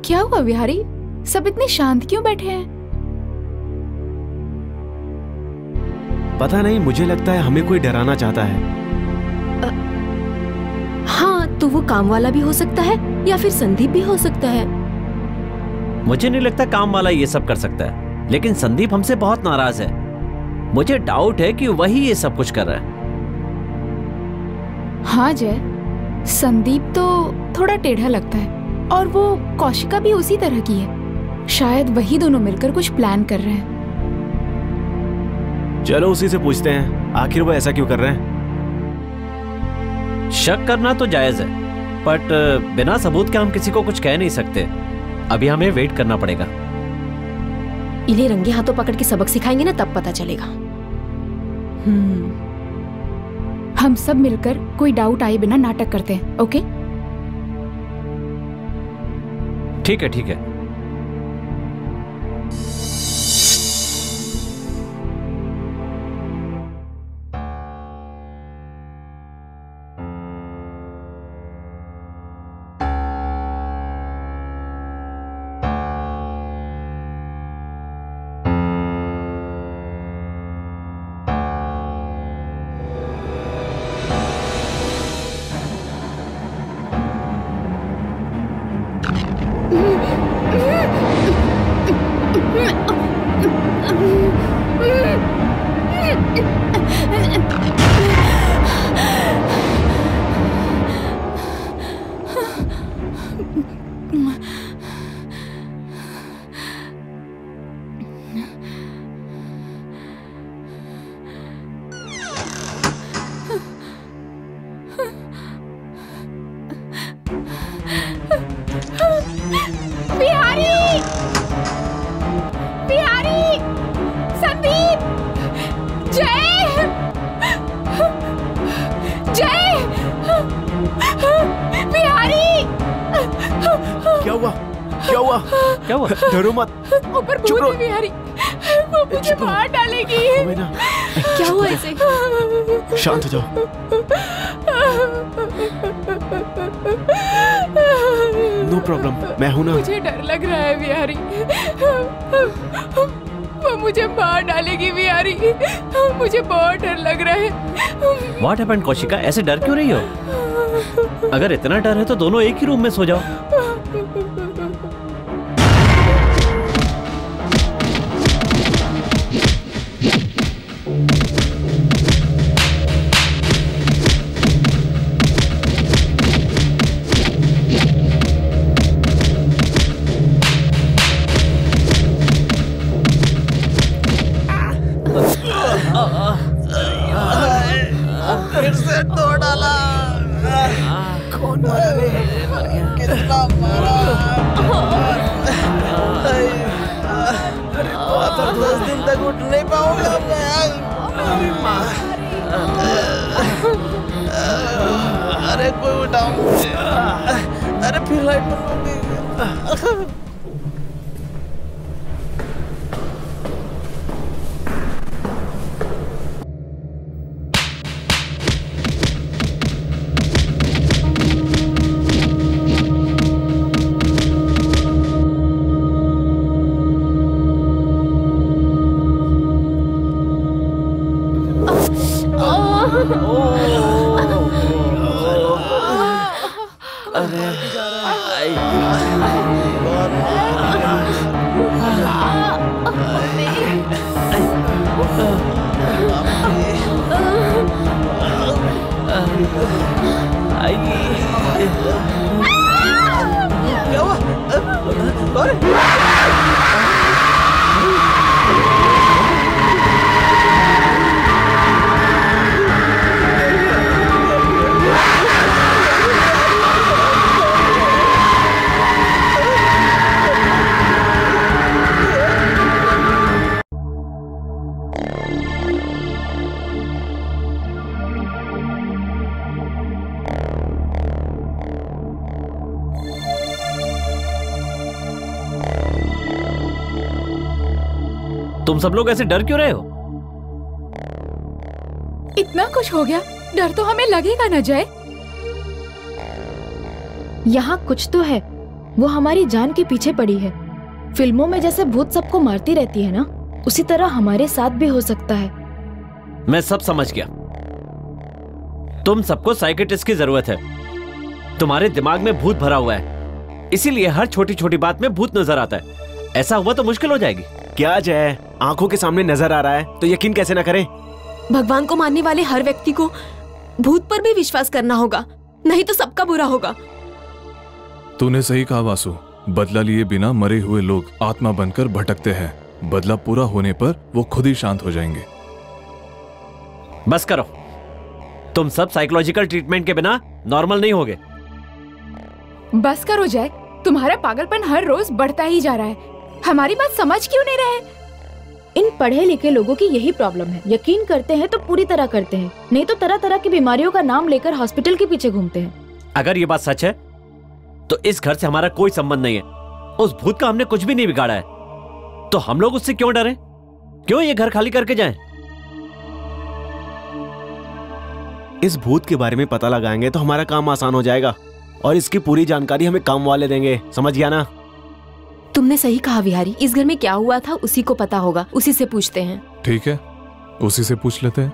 क्या हुआ विहारी, सब इतने शांत क्यों बैठे हैं? पता नहीं, मुझे लगता है हमें कोई डराना चाहता है। हाँ, तो वो काम वाला भी हो सकता है या फिर संदीप भी हो सकता है। मुझे नहीं लगता काम वाला ये सब कर सकता है, लेकिन संदीप हमसे बहुत नाराज है। मुझे डाउट है कि वही ये सब कुछ कर रहा है। हाँ जय, संदीप तो थोड़ा टेढ़ा लगता है और वो कौशिका भी उसी तरह की है। शायद वही दोनों मिलकर कुछ प्लान कर रहे हैं। चलो उसी से पूछते हैं, आखिर वो ऐसा क्यों कर रहे हैं। शक करना तो जायज है, बट बिना सबूत के हम किसी को कुछ कह नहीं सकते। अभी हमें वेट करना पड़ेगा। इन्हें रंगे हाथों पकड़ के सबक सिखाएंगे ना, तब पता चलेगा। हम सब मिलकर कोई डाउट आए बिना नाटक करते हैं, ओके? ठीक है, ठीक है। क्या हुआ? क्या हुआ? डरो मत। ऊपर भूत है बिहारी, वो मुझे मार डालेगी। क्या हुआ इसे? शांत हो जाओ। नो प्रॉब्लम, मैं हूं ना। मुझे डर लग रहा है बिहारी, वो मुझे मार डालेगी बिहारी, मुझे बहुत डर लग रहा है। What happened, Kaushika? ऐसे डर क्यों रही हो? अगर इतना डर है तो दोनों एक ही रूम में सो जाओ। फिर से तोड़ डाला। कौन मारा? कितना मारा? बहुत 10 दिन तक उठ नहीं पाऊंगा मैं। अरे कोई उठाओ मुझे। अरे फिर लाइट बंद हो गई। क्या हुआ? अरे तुम सब लोग ऐसे डर क्यों रहे हो? इतना कुछ हो गया, डर तो हमें लगेगा ना जय। यहाँ कुछ तो है, वो हमारी जान के पीछे पड़ी है। फिल्मों में जैसे भूत सबको मारती रहती है ना, उसी तरह हमारे साथ भी हो सकता है। मैं सब समझ गया। तुम सबको साइकियाट्रिस्ट की जरूरत है। तुम्हारे दिमाग में भूत भरा हुआ है, इसीलिए हर छोटी छोटी बात में भूत नजर आता है। ऐसा हुआ तो मुश्किल हो जाएगी। क्या जय, आंखों के सामने नजर आ रहा है तो यकीन कैसे ना करें? भगवान को मानने वाले हर व्यक्ति को भूत पर भी विश्वास करना होगा, नहीं तो सबका बुरा होगा। तूने सही कहा वासु, बदला लिए बिना मरे हुए लोग आत्मा बनकर भटकते हैं। बदला पूरा होने पर वो खुद ही शांत हो जाएंगे। बस करो, तुम सब साइकोलॉजिकल ट्रीटमेंट के बिना नॉर्मल नहीं होगे। बस करो जय, तुम्हारा पागलपन हर रोज बढ़ता ही जा रहा है। हमारी बात समझ क्यों नहीं रहे? इन पढ़े लिखे लोगों की यही प्रॉब्लम है। यकीन करते हैं तो पूरी तरह करते हैं, नहीं तो तरह तरह की बीमारियों का नाम लेकर हॉस्पिटल के पीछे घूमते हैं। अगर ये बात सच है तो इस घर से हमारा कोई संबंध नहीं है। उस भूत का हमने कुछ भी नहीं बिगाड़ा है, तो हम लोग उससे क्यों डरें? क्यों ये घर खाली करके जाएं? इस भूत के बारे में पता लगाएंगे तो हमारा काम आसान हो जाएगा और इसकी पूरी जानकारी हमें काम वाले देंगे। समझ गया ना? तुमने सही कहा विहारी, इस घर में क्या हुआ था उसी को पता होगा, उसी से पूछते हैं। ठीक है, उसी से पूछ लेते हैं।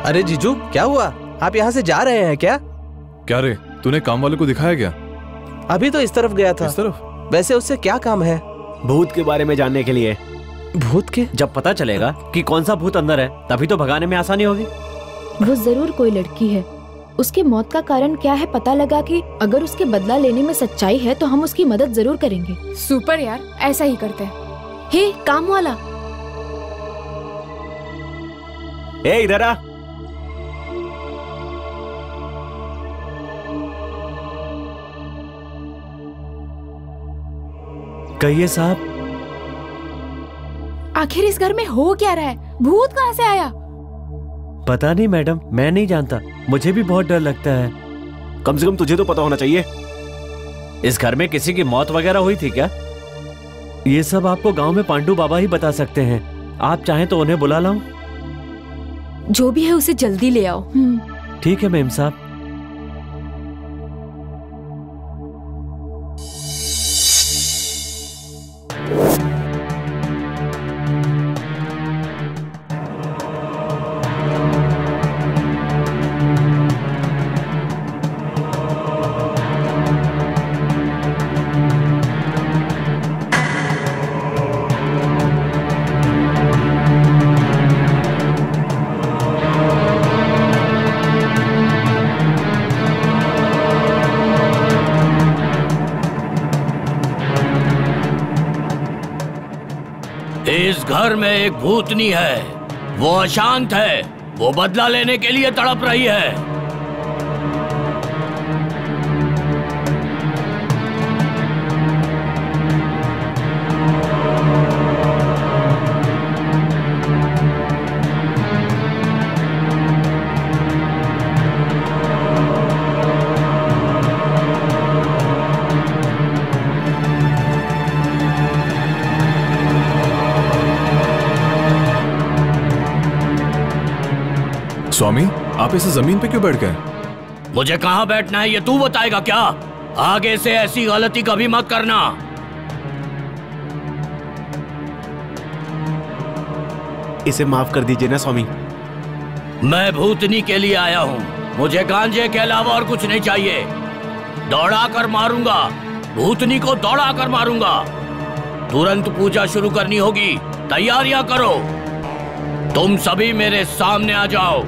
अरे जीजू, क्या हुआ? आप यहाँ से जा रहे हैं क्या? क्या रे, तूने काम वाले को दिखाया क्या? अभी तो इस तरफ गया था। इस तरफ? वैसे उससे क्या काम है? भूत के बारे में जानने के लिए। भूत के? जब पता चलेगा कि कौन सा भूत अंदर है तभी तो भगाने में आसानी होगी। वो जरूर कोई लड़की है। उसके मौत का कारण क्या है पता लगा कि अगर उसके बदला लेने में सच्चाई है तो हम उसकी मदद जरूर करेंगे। सुपर यार, ऐसा ही करते हैं। हे काम वाला, ए इधर आ। कहिए साहब। आखिर इस घर में हो क्या रहा है? भूत कहाँ से आया? पता नहीं मैडम, मैं नहीं जानता। मुझे भी बहुत डर लगता है। कम से कम तुझे तो पता होना चाहिए। इस घर में किसी की मौत वगैरह हुई थी क्या? ये सब आपको गांव में पांडू बाबा ही बता सकते हैं। आप चाहें तो उन्हें बुला लाऊं? जो भी है उसे जल्दी ले आओ। ठीक है मेम साहब। इस घर में एक भूतनी है, वो अशांत है, वो बदला लेने के लिए तड़प रही है। स्वामी, आप इसे जमीन पे क्यों बैठ गए? मुझे कहाँ बैठना है ये तू बताएगा क्या? आगे से ऐसी गलती कभी मत करना। इसे माफ कर दीजिए ना स्वामी। मैं भूतनी के लिए आया हूँ, मुझे गांजे के अलावा और कुछ नहीं चाहिए। दौड़ा कर मारूंगा, भूतनी को दौड़ा कर मारूंगा। तुरंत पूजा शुरू करनी होगी, तैयारियां करो। तुम सभी मेरे सामने आ जाओ।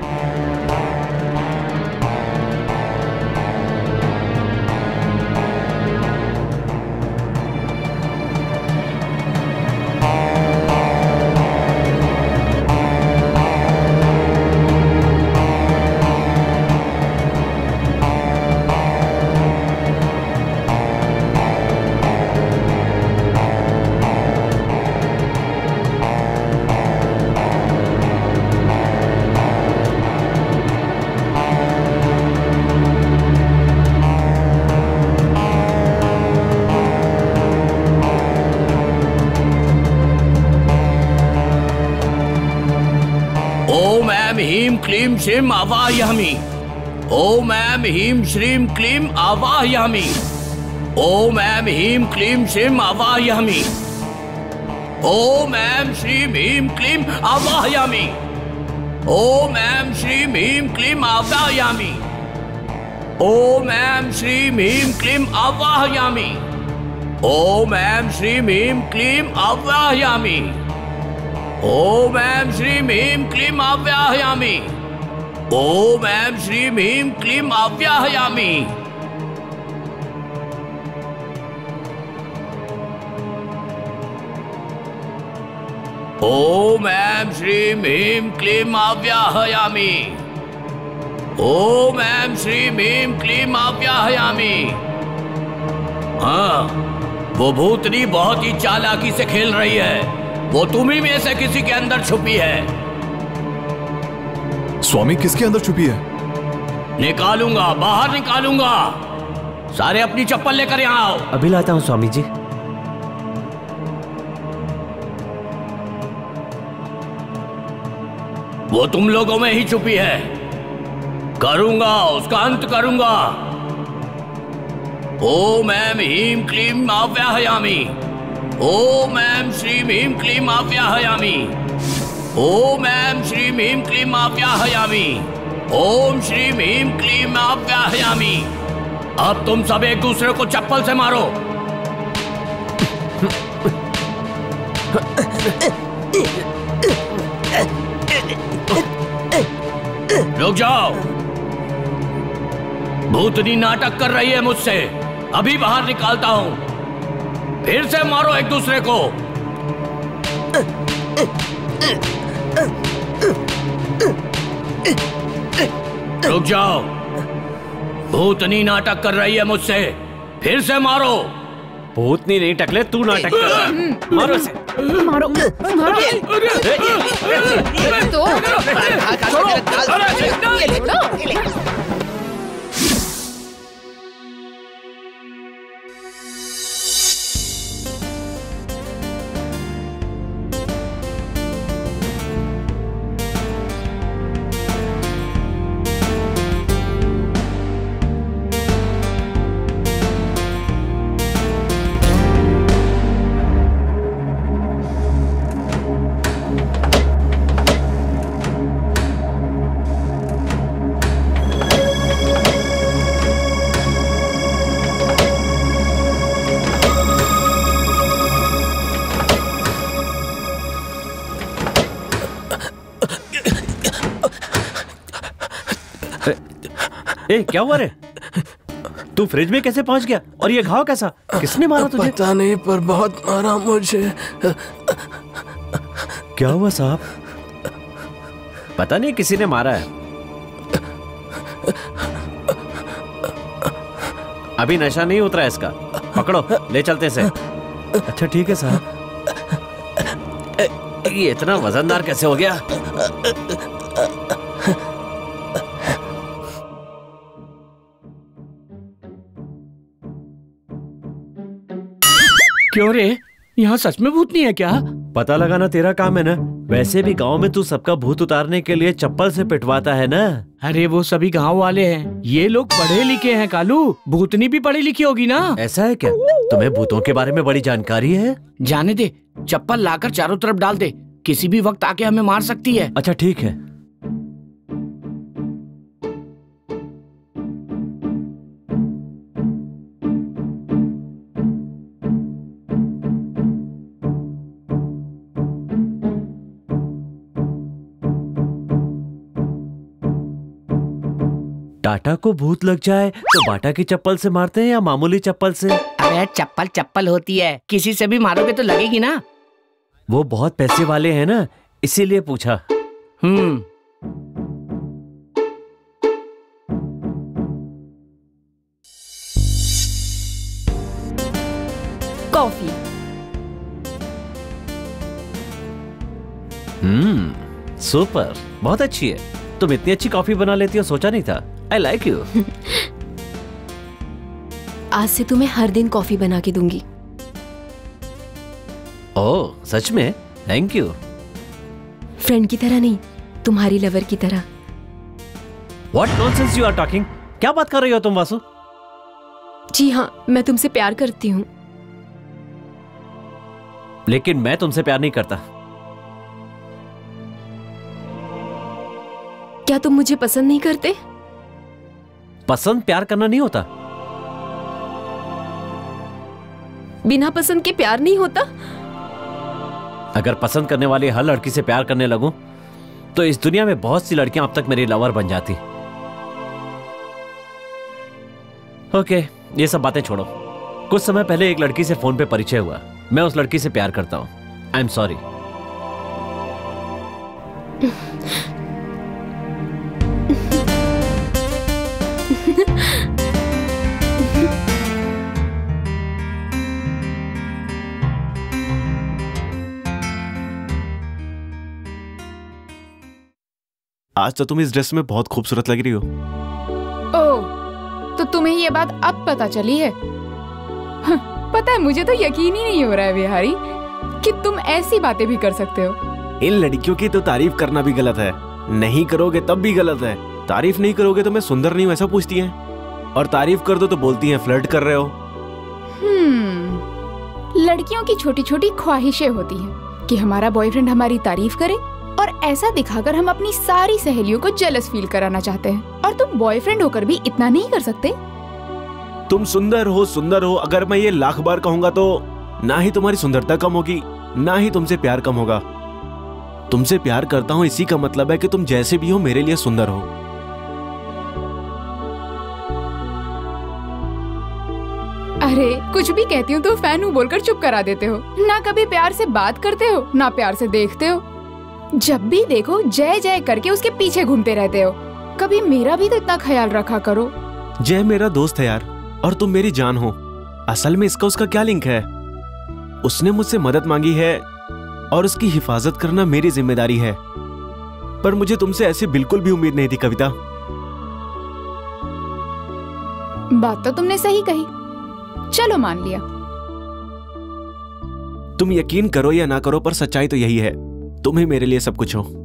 क्लीम श्रीम आवाहयामि। ओम ऐं ह्रीं श्रीं क्लीं आवाहयामि। ओम ऐं ह्रीं क्लीं श्रीं आवाहयामि। ओम ऐं श्रीं ह्रीं क्लीं आवाहयामि। ओम ऐं श्रीं ह्रीं क्लीं आवाहयामि। ओम ऐं श्रीं ह्रीं क्लीं आवाहयामि। ओम ऐं श्रीं ह्रीं क्लीं आवाहयामि। ओम ऐं श्रीं ह्रीं क्लीं आवाहयामि। ओम ऐं श्रीं ह्रीं क्लीं आवाहयामि। ओम ऐं श्रीं ह्रीं क्लीं आवाहयामि। ओम ऐं श्रीं ह्रीं क्लीं आवाहयामि। हाँ, वो भूतनी बहुत ही चालाकी से खेल रही है। वो तुम्ही में से किसी के अंदर छुपी है। स्वामी, किसके अंदर छुपी है? निकालूंगा, बाहर निकालूंगा। सारे अपनी चप्पल लेकर यहाँ आओ। अभी लाता हूँ स्वामी जी। वो तुम लोगों में ही छुपी है। करूंगा, उसका अंत करूंगा। ओम ऐं ह्रीं क्लीं आवाहयामि। ओम ऐं श्रीं ह्रीं क्लीं आवाहयामि। ओम ऐं श्रीं ह्रीं क्लीं आवाहयामि। ओम श्रीं ह्रीं क्लीं आवाहयामि। अब तुम सब एक दूसरे को चप्पल से मारो। रुक जाओ। भूतनी नाटक कर रही है मुझसे। अभी बाहर निकालता हूं। फिर से मारो एक दूसरे को। रुक जाओ। भूतनी नाटक कर रही है मुझसे। फिर से मारो। भूतनी नहीं टकले, तू नाटक कर। मारो इसे। मारो मारो तो ए, क्या हुआ रे? तू फ्रिज में कैसे पहुंच गया? और ये घाव कैसा? किसने मारा तुझे? पता नहीं, पर बहुत मारा मुझे। क्या हुआ साहब? पता नहीं, किसी ने मारा है। अभी नशा नहीं उतरा है इसका। पकड़ो, ले चलते से। अच्छा ठीक है साहब। ये इतना वजनदार कैसे हो गया? क्यों रे, यहाँ सच में भूत नहीं है क्या? पता लगाना तेरा काम है ना। वैसे भी गांव में तू सबका भूत उतारने के लिए चप्पल से पिटवाता है ना। अरे वो सभी गांव वाले हैं, ये लोग पढ़े लिखे हैं कालू। भूतनी भी पढ़ी लिखी होगी ना। ऐसा है क्या? तुम्हें भूतों के बारे में बड़ी जानकारी है? जाने दे, चप्पल लाकर चारों तरफ डाल दे, किसी भी वक्त आके हमें मार सकती है। अच्छा ठीक है। टाटा को भूत लग जाए तो बाटा की चप्पल से मारते हैं या मामूली चप्पल से? अरे चप्पल चप्पल होती है, किसी से भी मारोगे तो लगेगी ना। वो बहुत पैसे वाले हैं ना, इसीलिए पूछा। कॉफी। सुपर, बहुत अच्छी है। तुम इतनी अच्छी कॉफी बना लेती हो, सोचा नहीं था। I like you. आज से तुम्हें हर दिन कॉफी बना के दूंगी। ओह सच में? Thank you. फ्रेंड की तरह नहीं, तुम्हारी लवर की तरह। What nonsense you are talking? क्या बात कर रही हो तुम वासु? जी हाँ, मैं तुमसे प्यार करती हूँ। लेकिन मैं तुमसे प्यार नहीं करता। क्या तुम मुझे पसंद नहीं करते? पसंद प्यार करना नहीं होता। बिना पसंद के प्यार नहीं होता? अगर पसंद करने वाली हर लड़की से प्यार करने लगूं, तो इस दुनिया में बहुत सी लड़कियां अब तक मेरी लवर बन जाती। ओके, ये सब बातें छोड़ो। कुछ समय पहले एक लड़की से फोन पे परिचय हुआ। मैं उस लड़की से प्यार करता हूं। I am sorry. आज तो तुम इस ड्रेस में बहुत खूबसूरत लग रही हो। ओह, तो तुम्हें ये बात अब पता चली है? पता है, मुझे तो यकीन ही नहीं हो रहा है बिहारी कि तुम ऐसी बातें भी कर सकते हो। इन लड़कियों की तो तारीफ करना भी गलत है, नहीं करोगे तब भी गलत है। तारीफ नहीं करोगे तो मैं सुंदर नहीं हूं ऐसा पूछती हैं, और तारीफ कर दो तो बोलती हैं फ्लर्ट कर रहे हो। लड़कियों की छोटी छोटी ख्वाहिशें होती हैं कि हमारा बॉयफ्रेंड हमारी तारीफ करे, और ऐसा दिखाकर हम अपनी सारी सहेलियों को जेलस फील कराना चाहते हैं। और तुम बॉयफ्रेंड होकर भी इतना नहीं कर सकते? तुम सुंदर हो, अगर मैं ये लाख बार कहूंगा तो ना ही तुम्हारी सुंदरता कम होगी, ना ही तुमसे प्यार कम होगा। तुमसे प्यार करता हूं, इसी का मतलब है कि तुम जैसे भी हो मेरे लिए सुंदर हो। अरे कुछ भी कहती हूँ तो फैन हूँ बोलकर चुप करा देते हो। ना कभी प्यार से बात करते हो, ना प्यार से देखते हो। जब भी देखो जय जय करके उसके पीछे घूमते रहते हो। कभी मेरा भी तो इतना ख्याल रखा करो। जय मेरा दोस्त है यार, और तुम मेरी जान हो। असल में इसका उसका क्या लिंक है? उसने मुझसे मदद मांगी है और उसकी हिफाजत करना मेरी जिम्मेदारी है, पर मुझे तुमसे ऐसी बिल्कुल भी उम्मीद नहीं थी कविता। बात तो तुमने सही कही, चलो मान लिया। तुम यकीन करो या ना करो, पर सच्चाई तो यही है, तुम ही मेरे लिए सब कुछ हो।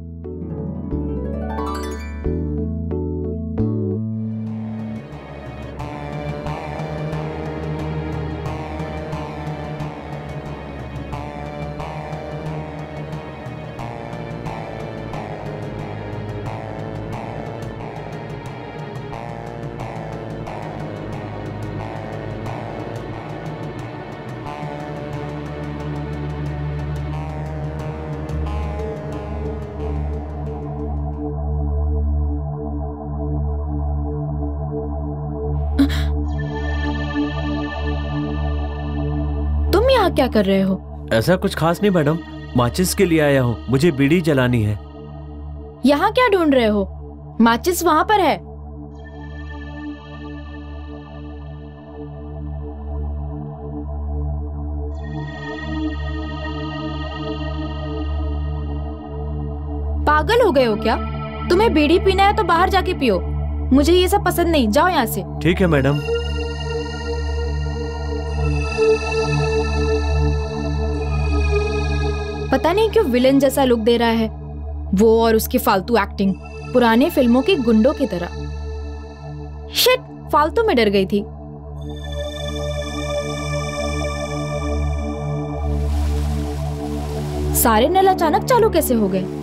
क्या कर रहे हो? ऐसा कुछ खास नहीं मैडम, माचिस के लिए आया हूँ, मुझे बीड़ी जलानी है। यहाँ क्या ढूंढ रहे हो? माचिस वहाँ पर है। पागल हो गए हो क्या? तुम्हें बीड़ी पीना है तो बाहर जाके पियो, मुझे ये सब पसंद नहीं, जाओ यहाँ से। ठीक है मैडम। पता नहीं क्यों विलेन जैसा लुक दे रहा है वो, और उसकी फालतू एक्टिंग पुराने फिल्मों के गुंडों की तरह। शिट, फालतू में डर गई थी। सारे नल अचानक चालू कैसे हो गए?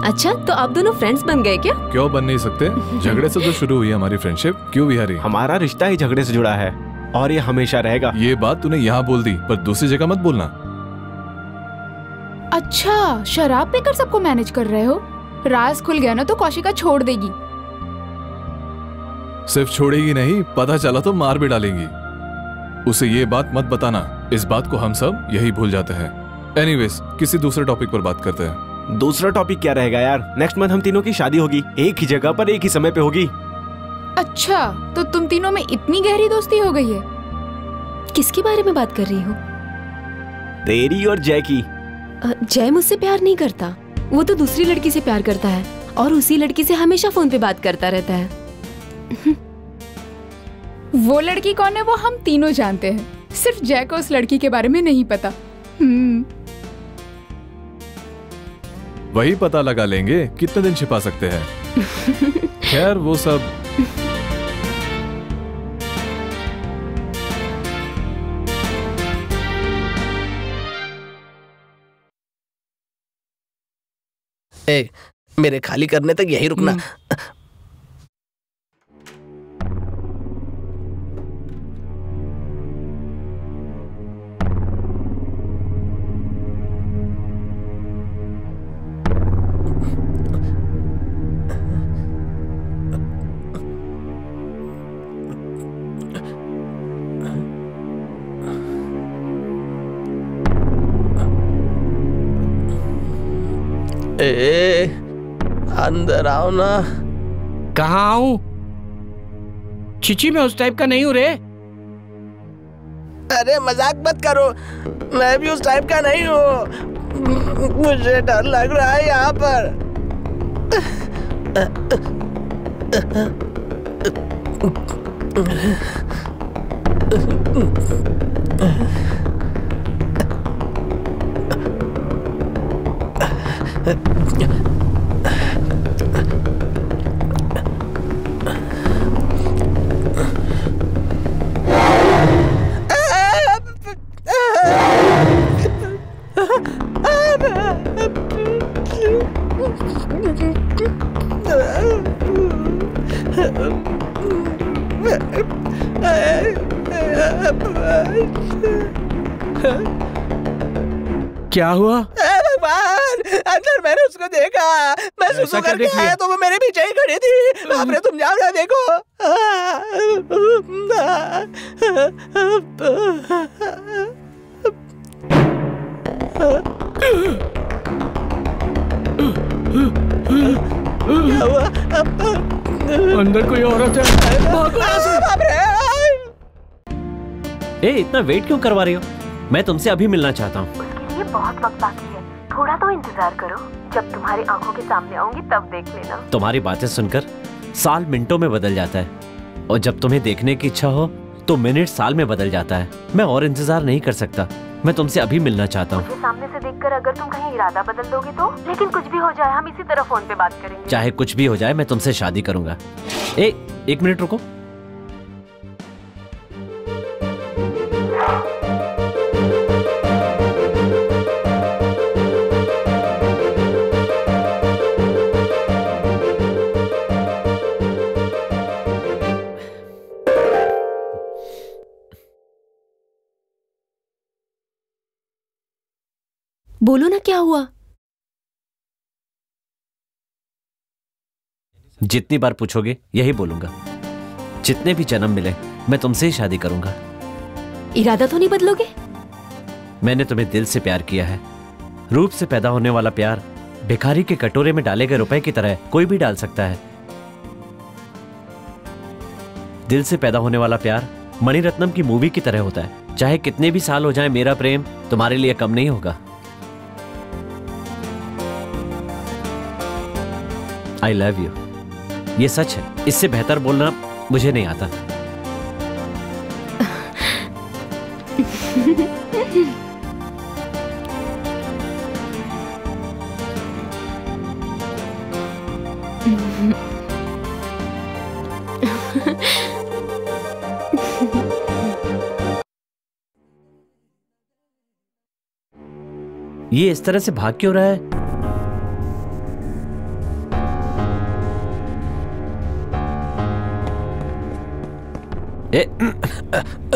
अच्छा, तो आप दोनों फ्रेंड्स बन गए क्या? क्यों बन नहीं सकते? झगड़े से तो शुरू हुई हमारी फ्रेंडशिप। क्यों बिहारी? हमारा रिश्ता ही झगड़े से जुड़ा है और ये हमेशा रहेगा। ये बात तूने यहाँ बोल दी, पर दूसरी जगह मत बोलना। अच्छा, शराब पीकर सबको मैनेज कर रहे हो? राज खुल गया ना तो कौशिका छोड़ देगी। सिर्फ छोड़ेगी नहीं, पता चला तो मार भी डालेंगी। उसे ये बात मत बताना, इस बात को हम सब यही भूल जाते हैं। एनीवेज, किसी दूसरे टॉपिक पर बात करते हैं। दूसरा टॉपिक क्या रहेगा यार? नेक्स्ट मंथ हम तीनों की शादी होगी, एक ही जगह पर एक ही समय पे होगी। अच्छा, तो तुम तीनों में इतनी गहरी दोस्ती हो गई है? किसके बारे में बात कर रही हो? तेरी और जय की। जय मुझसे प्यार नहीं करता, वो तो दूसरी लड़की से प्यार करता है और उसी लड़की से हमेशा फोन पे बात करता रहता है। वो लड़की कौन है वो हम तीनों जानते हैं, सिर्फ जय को उस लड़की के बारे में नहीं पता। वही पता लगा लेंगे कितने दिन छिपा सकते हैं। खैर वो सब। ए, मेरे खाली करने तक यही रुकना। ए, अंदर आओ ना। कहाँ आऊं? चिची, मैं उस टाइप का नहीं हूँ रे। अरे मजाक मत करो, मैं भी उस टाइप का नहीं हूँ। मुझे डर लग रहा है यहाँ पर। क्या हुआ? भगवान, अंदर मैंने उसको देखा। मैं सुसु करके आया तो वो मेरे पीछे ही खड़ी थी। बाप रे, तुम जाओ ना, देखो। क्या हुआ? अंदर कोई औरत है। भागो यहाँ से। बाप रे। ए, इतना वेट क्यों करवा रही हो? मैं तुमसे अभी मिलना चाहता हूँ। उसके लिए बहुत वक्त बाकी है, थोड़ा तो इंतजार करो। जब तुम्हारी आंखों के सामने आऊंगी तब देख लेना। तुम्हारी बातें सुनकर साल मिनटों में बदल जाता है, और जब तुम्हें देखने की इच्छा हो तो मिनट साल में बदल जाता है। मैं और इंतजार नहीं कर सकता। मैं तुमसे अभी मिलना चाहता हूँ। मुझे सामने से देखकर अगर तुम कहीं इरादा बदल दोगे तो? लेकिन कुछ भी हो जाए, हम इसी तरह फोन पे बात करेंगे। चाहे कुछ भी हो जाए, मैं तुमसे शादी करूंगा। एक मिनट रुको। बोलो ना, क्या हुआ? जितनी बार पूछोगे यही बोलूंगा। जितने भी जन्म मिले मैं तुमसे ही शादी करूंगा। इरादा तो नहीं बदलोगे? मैंने तुम्हें दिल से प्यार किया है। रूप से पैदा होने वाला प्यार भिखारी के कटोरे में डाले गए रुपए की तरह कोई भी डाल सकता है। दिल से पैदा होने वाला प्यार मणिरत्नम की मूवी की तरह होता है। चाहे कितने भी साल हो जाए, मेरा प्रेम तुम्हारे लिए कम नहीं होगा। आई लव यू। ये सच है, इससे बेहतर बोलना मुझे नहीं आता। ये इस तरह से भाग क्यों रहा है?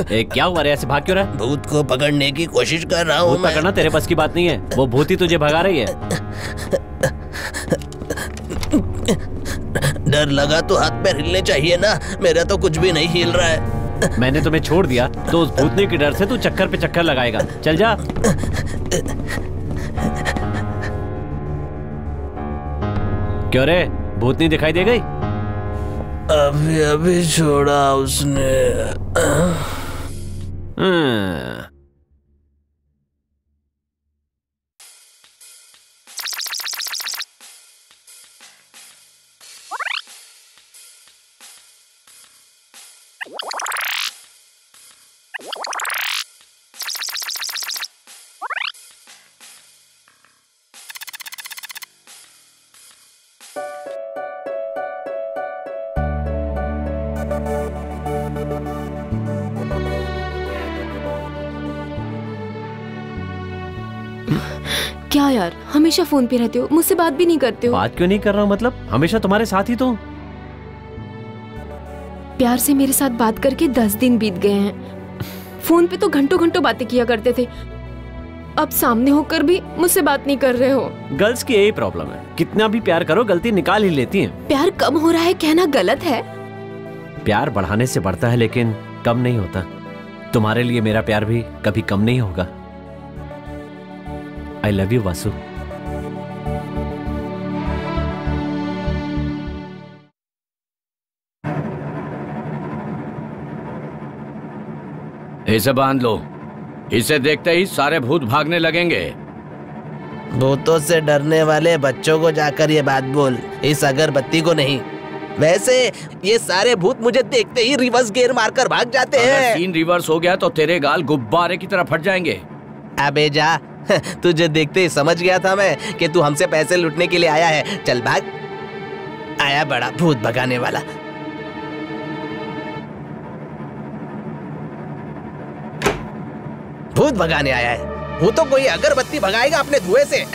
क्या हुआ रे, ऐसे भाग क्यों रहा है? भूत को पकड़ने की कोशिश कर रहा हूँ। भूत पकड़ना तेरे बस की बात नहीं है। वो भूत ही तुझे भगा रही है। डर लगा तो हाथ पैर हिलने चाहिए ना। मेरा तो कुछ भी नहीं हिल रहा है। मैंने तुम्हें छोड़ दिया तो उस भूतनी के डर से तू चक्कर पे चक्कर लगाएगा। चल जा। क्यों रे, भूतनी दिखाई दे गई? अभी अभी छोड़ा उसने। क्या यार, हमेशा फोन पे रहते हो, मुझसे बात भी नहीं करते हो। बात क्यों नहीं कर रहा हूँ? मतलब हमेशा तुम्हारे साथ ही तो। प्यार से मेरे साथ बात करके 10 दिन बीत गए हैं। फोन पे तो घंटों घंटों बातें किया करते थे, अब सामने होकर भी मुझसे बात नहीं कर रहे हो। गर्ल्स की यही प्रॉब्लम है, कितना भी प्यार करो गलती निकाल ही लेती हैं। प्यार कम हो रहा है कहना गलत है। प्यार बढ़ाने से बढ़ता है लेकिन कम नहीं होता। तुम्हारे लिए मेरा प्यार भी कभी कम नहीं होगा। आई लव यू वासु। इसे बांध लो। इसे देखते ही सारे भूत भागने लगेंगे। भूतों से डरने वाले बच्चों को जाकर ये बात बोल, इस अगरबत्ती को नहीं। वैसे ये सारे भूत मुझे देखते ही रिवर्स गियर मारकर भाग जाते हैं। अगर सीन रिवर्स हो गया तो तेरे गाल गुब्बारे की तरह फट जाएंगे। अबे जा, तुझे देखते ही समझ गया था मैं कि तू हमसे पैसे लूटने के लिए आया है। चल भाग। आया बड़ा भूत भगाने वाला। भूत भगाने आया है। भूतों को ये अगरबत्ती भगाएगा अपने धुएं से।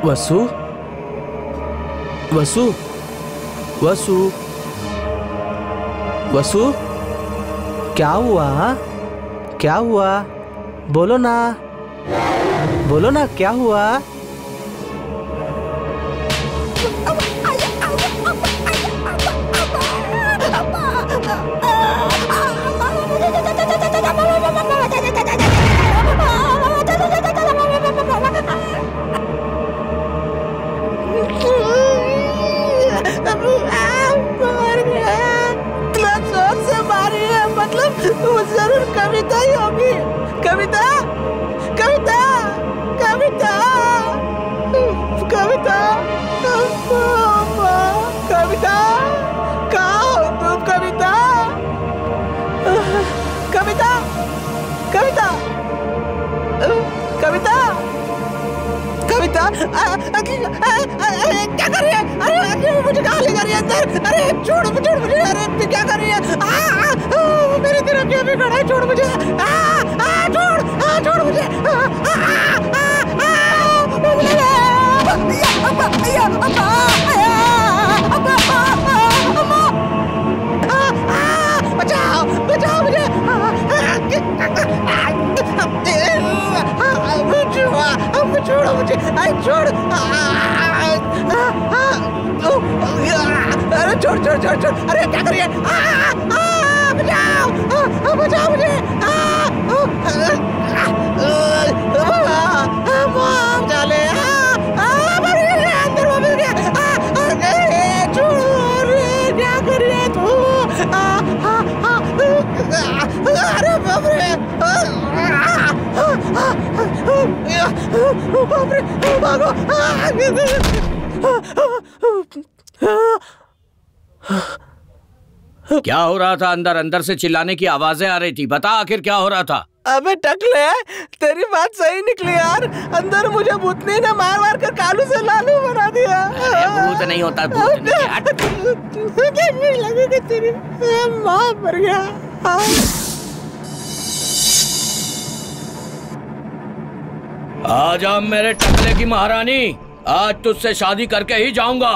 वसु वसु वसु वसु, क्या हुआ? क्या हुआ? बोलो ना, बोलो ना, क्या हुआ? वो जरूर कविता ही होगी। कविता, कविता, कविता, कविता, कविता, कहाँ हो तुम? कविता, कविता, कविता, कविता, कविता, क्या कर रही है? अरे मुझे कहाँ ले जा रही है अंदर? अरे छोड़ मुझे, अरे क्या कर रही है? मेरी तरफ क्या भी खड़ा है, छोड़ मुझे, छोड़ मुझे, बचाओ बचाओ मुझे, छोड़ो मुझे, छोड़, अरे छोड़ छोड़ छोड़ छोड़, अरे क्या करिए, बचाओ बचाओ मुझे, चले अंदर वो मिल गया, छोड़, क्या करिए तू? अरे बाप रे, बाप रे, भागो। क्या हो रहा था अंदर? अंदर से चिल्लाने की आवाजें आ रही थी, बता आखिर क्या हो रहा था? अबे टकले, तेरी बात सही निकली यार, अंदर मुझे भूतनी ने मार मार कर कालू से लालू बना दिया। भूत नहीं होता, भूत नहीं लगेगा, तेरी माँ मर गया। आजा मेरे टकले की महारानी, आज तुझसे शादी करके ही जाऊंगा।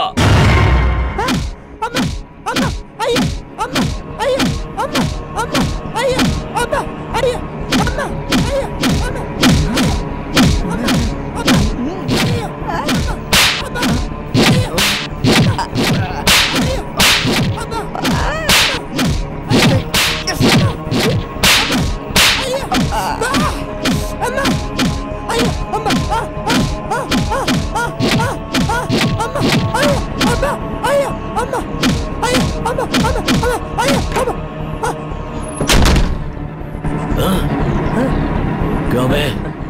क्यों बे,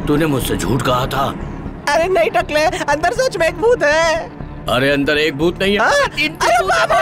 तूने मुझसे झूठ कहा था? अरे नहीं टकले, अंदर सच में एक भूत है। अरे अंदर एक भूत नहीं है। अरे बाबा,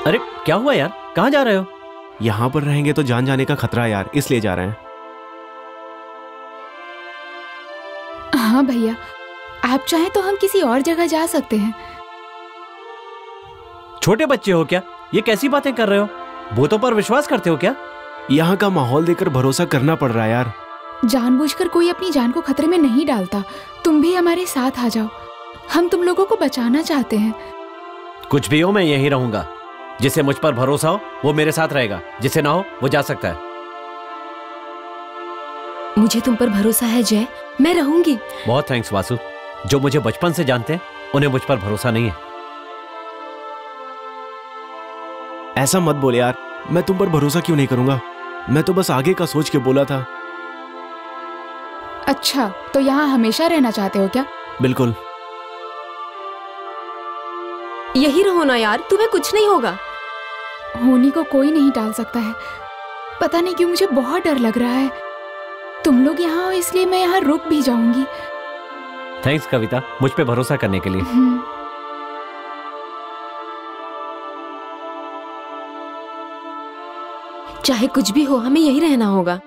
अरे क्या हुआ यार, कहाँ जा रहे हो? यहाँ पर रहेंगे तो जान जाने का खतरा है यार, इसलिए जा रहे हैं। हाँ भैया, आप चाहें तो हम किसी और जगह जा सकते हैं। छोटे बच्चे हो क्या? ये कैसी बातें कर रहे हो? भूतों पर विश्वास करते हो क्या? यहाँ का माहौल देखकर भरोसा करना पड़ रहा है यार। जानबूझकर कोई अपनी जान को खतरे में नहीं डालता। तुम भी हमारे साथ आ जाओ, हम तुम लोगों को बचाना चाहते हैं। कुछ भी हो, मैं यहीं रहूंगा। जिसे मुझ पर भरोसा हो वो मेरे साथ रहेगा, जिसे ना हो वो जा सकता है। मुझे तुम पर भरोसा है जय, मैं रहूंगी। बहुत थैंक्स वासु। जो मुझे बचपन से जानते हैं उन्हें मुझ पर भरोसा नहीं है। ऐसा मत बोल यार, मैं तुम पर भरोसा क्यों नहीं करूंगा? मैं तो बस आगे का सोच के बोला था। अच्छा, तो यहाँ हमेशा रहना चाहते हो क्या? बिल्कुल। यही रहो ना यार, तुम्हें कुछ नहीं होगा। होनी को कोई नहीं टाल सकता है। पता नहीं क्यों मुझे बहुत डर लग रहा है। तुम लोग यहाँ हो इसलिए मैं यहाँ रुक भी जाऊंगी। थैंक्स कविता, मुझ पे भरोसा करने के लिए। चाहे कुछ भी हो, हमें यही रहना होगा।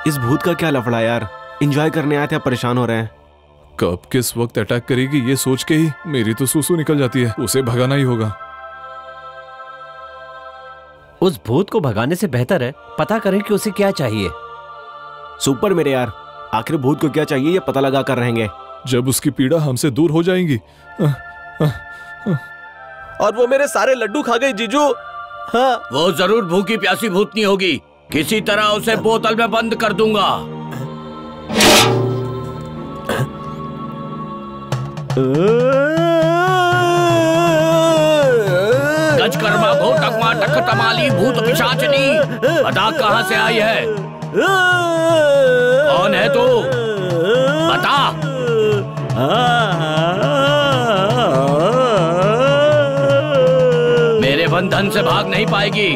इस भूत का क्या लफड़ा यार, एंजॉय करने आए थे, परेशान हो रहे हैं। कब किस वक्त अटैक करेगी ये सोच के ही मेरी तो सूसू निकल जाती है। उसे भगाना ही होगा। उस भूत को भगाने से बेहतर है पता करें कि उसे क्या चाहिए। सुपर मेरे यार, आखिर भूत को क्या चाहिए ये पता लगा कर रहेंगे। जब उसकी पीड़ा हमसे दूर हो जाएंगी। और वो मेरे सारे लड्डू खा गई जीजू। हाँ, वो जरूर भूखी प्यासी भूतनी होगी। किसी तरह उसे बोतल में बंद कर दूंगा। गजकर्मा घोटकमा टक तमाली भूत पिशाचनी, बता कहां से आई है? कौन है तू? बता। मेरे बंधन से भाग नहीं पाएगी।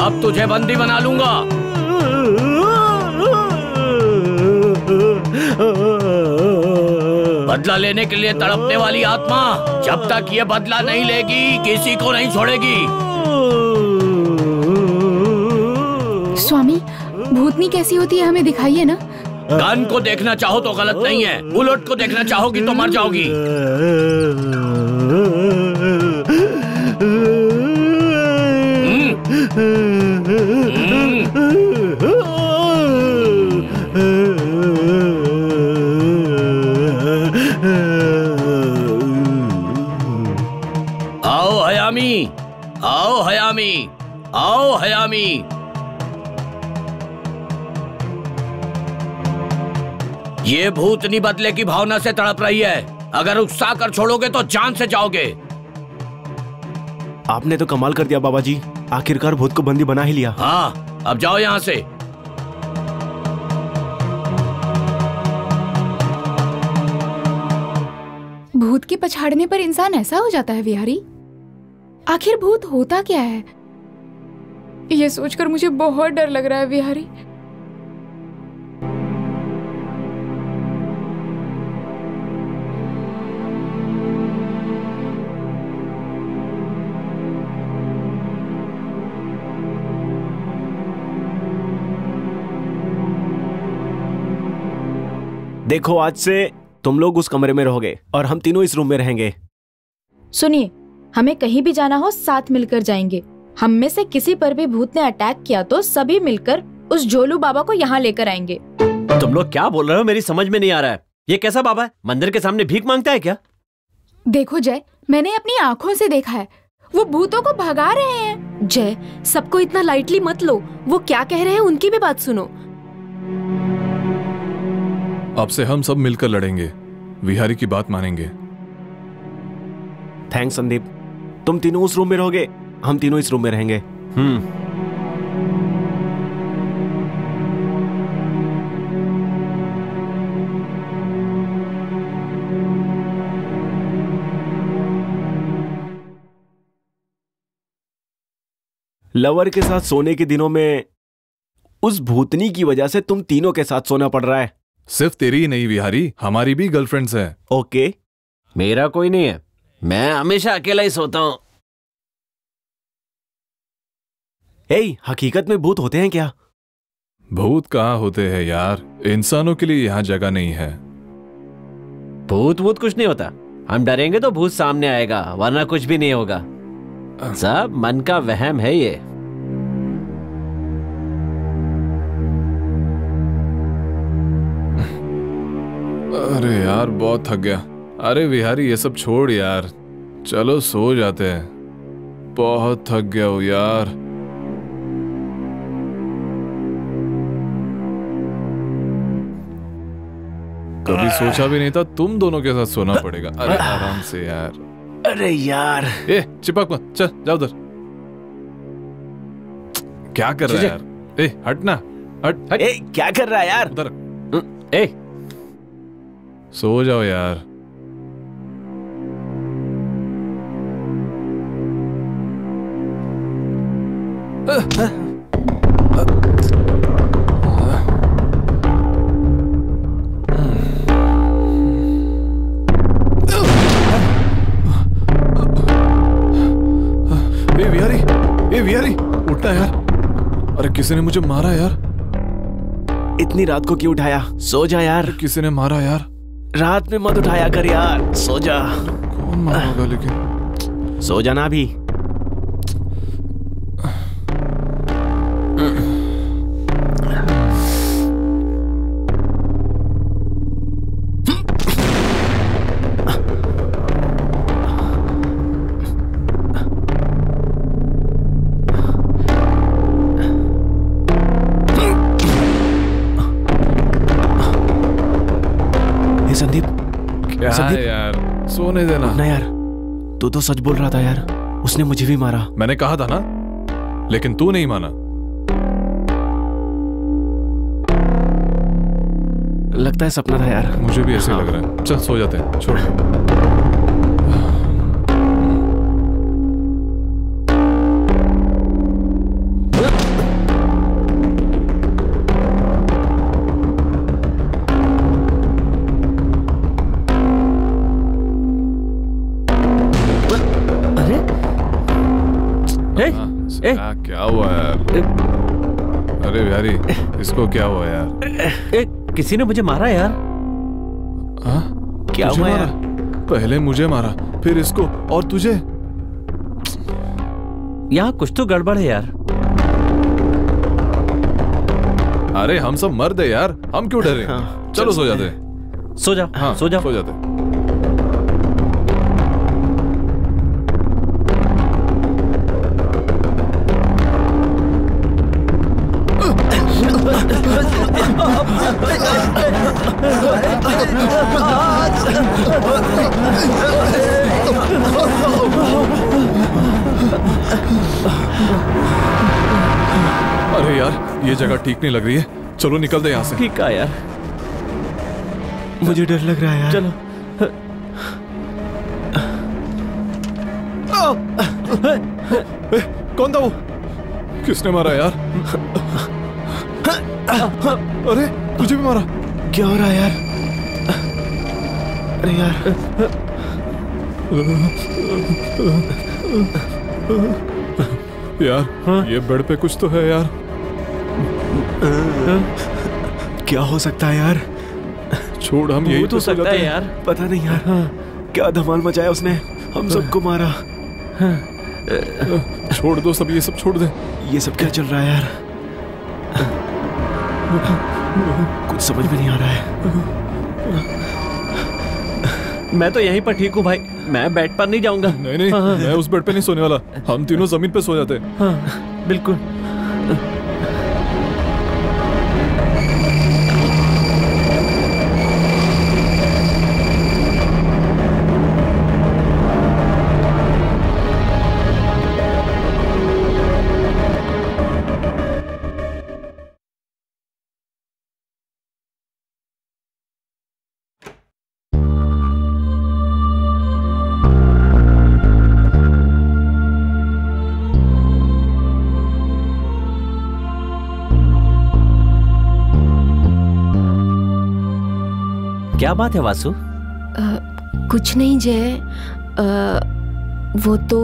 अब तुझे बंदी बना लूंगा। बदला लेने के लिए तड़पने वाली आत्मा जब तक ये बदला नहीं लेगी किसी को नहीं छोड़ेगी। स्वामी, भूतनी कैसी होती है हमें दिखाइए ना। गन को देखना चाहो तो गलत नहीं है, बुलेट को देखना चाहोगी तो मर जाओगी। आओ हयामी, आओ हयामी, आओ हयामी। ये भूतनी बदले की भावना से तड़प रही है। अगर उकसा कर छोड़ोगे तो जान से जाओगे। आपने तो कमाल कर दिया बाबा जी, आखिरकार भूत को बंदी बना ही लिया। हाँ, अब जाओ यहां से। भूत के पछाड़ने पर इंसान ऐसा हो जाता है विहारी? आखिर भूत होता क्या है? ये सोचकर मुझे बहुत डर लग रहा है विहारी। देखो, आज से तुम लोग उस कमरे में रहोगे और हम तीनों इस रूम में रहेंगे। सुनिए, हमें कहीं भी जाना हो साथ मिलकर जाएंगे। हम में से किसी पर भी भूत ने अटैक किया तो सभी मिलकर उस झोलू बाबा को यहाँ लेकर आएंगे। तुम लोग क्या बोल रहे हो? मेरी समझ में नहीं आ रहा है। ये कैसा बाबा है? मंदिर के सामने भीख मांगता है क्या? देखो जय, मैंने अपनी आंखों से देखा है, वो भूतों को भगा रहे हैं। जय, सबको इतना लाइटली मत लो। वो क्या कह रहे हैं उनकी भी बात सुनो। अब से हम सब मिलकर लड़ेंगे, विहारी की बात मानेंगे। थैंक्स संदीप, तुम तीनों उस रूम में रहोगे, हम तीनों इस रूम में रहेंगे। लवर के साथ सोने के दिनों में उस भूतनी की वजह से तुम तीनों के साथ सोना पड़ रहा है। सिर्फ तेरी ही नहीं विहारी, हमारी भी गर्लफ्रेंड्स हैं। ओके, मेरा कोई नहीं है, मैं हमेशा अकेला ही सोता हूँ। हकीकत में भूत होते हैं क्या? भूत कहाँ होते हैं यार, इंसानों के लिए यहाँ जगह नहीं है। भूत भूत कुछ नहीं होता। हम डरेंगे तो भूत सामने आएगा, वरना कुछ भी नहीं होगा। सब मन का वहम है ये। अरे यार बहुत थक गया। अरे विहारी ये सब छोड़ यार, चलो सो जाते हैं। बहुत थक गया हूँ यार। कभी सोचा भी नहीं था तुम दोनों के साथ सोना पड़ेगा। अरे आराम से यार। अरे यार, चिपक मत, चल जाओ उधर। क्या कर रहा है यार? हट ना, हट। क्या कर रहा है यार? उधर सो जाओ यार। विहारी उठना यार। अरे किसी ने मुझे मारा यार। इतनी रात को क्यों उठाया? सो जा यार। किसी ने मारा यार। रात में मत उठाया कर यार, सो जा। कौन मारा होगा लेकिन? सो जाना अभी। संदीप, क्या संदीप यार, सोने देना ना यार। तू तो सच बोल रहा था यार, उसने मुझे भी मारा। मैंने कहा था ना, लेकिन तू नहीं माना। लगता है सपना था यार। मुझे भी ऐसे लग रहा है। चल सो जाते हैं, छोड़। क्या हुआ यार? अरे यारी, इसको क्या हुआ यार? किसी ने मुझे मारा यार। क्या हुआ यार? पहले मुझे मारा, फिर इसको, और तुझे। यहाँ कुछ तो गड़बड़ है यार। अरे हम सब मर्द है यार, हम क्यों डरे? चलो सो जाते। सो जा। हाँ, सो जा। सो जाते। अरे यार, ये जगह ठीक नहीं लग रही है। चलो निकल दे यहाँ से। ठीक है यार, मुझे डर लग रहा है यार। चलो। कौन था वो? किसने मारा यार? अरे तुझे भी मारा? क्या हो रहा है यार? अरे यार, यार ये बेड पे कुछ तो है यार। क्या हो सकता है यार? छोड़, हम यही तो सकता है यार। पता नहीं यार, क्या धमाल मचाया उसने, हम सबको मारा। छोड़ दो सब, ये सब छोड़ दे। ये सब क्या चल रहा है यार? कुछ समझ में नहीं आ रहा है। मैं तो यहीं पर ठीक हूँ भाई, मैं बेड पर नहीं जाऊंगा। नहीं नहीं, मैं उस बेड पे नहीं सोने वाला। हम तीनों जमीन पे सो जाते। हाँ, बिल्कुल। क्या बात है वासु? कुछ नहीं जय, वो तो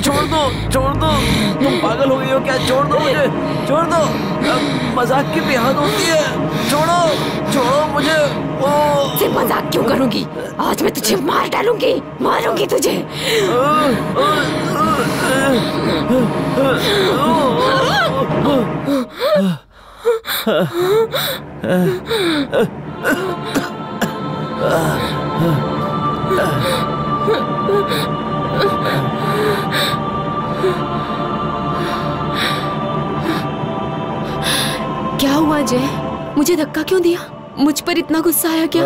छोड़ दो, छोड़ दो। तुम पागल हो गई हो क्या? छोड़ दो मुझे, छोड़ दो। मजाक की भी हद होती है। छोड़ो, छोड़ो मुझे। से मजाक क्यों करूंगी? आज मैं तुझे मार डालूंगी, मारूंगी तुझे। क्या हुआ जय? मुझे धक्का क्यों दिया? मुझ पर इतना गुस्सा आया क्या?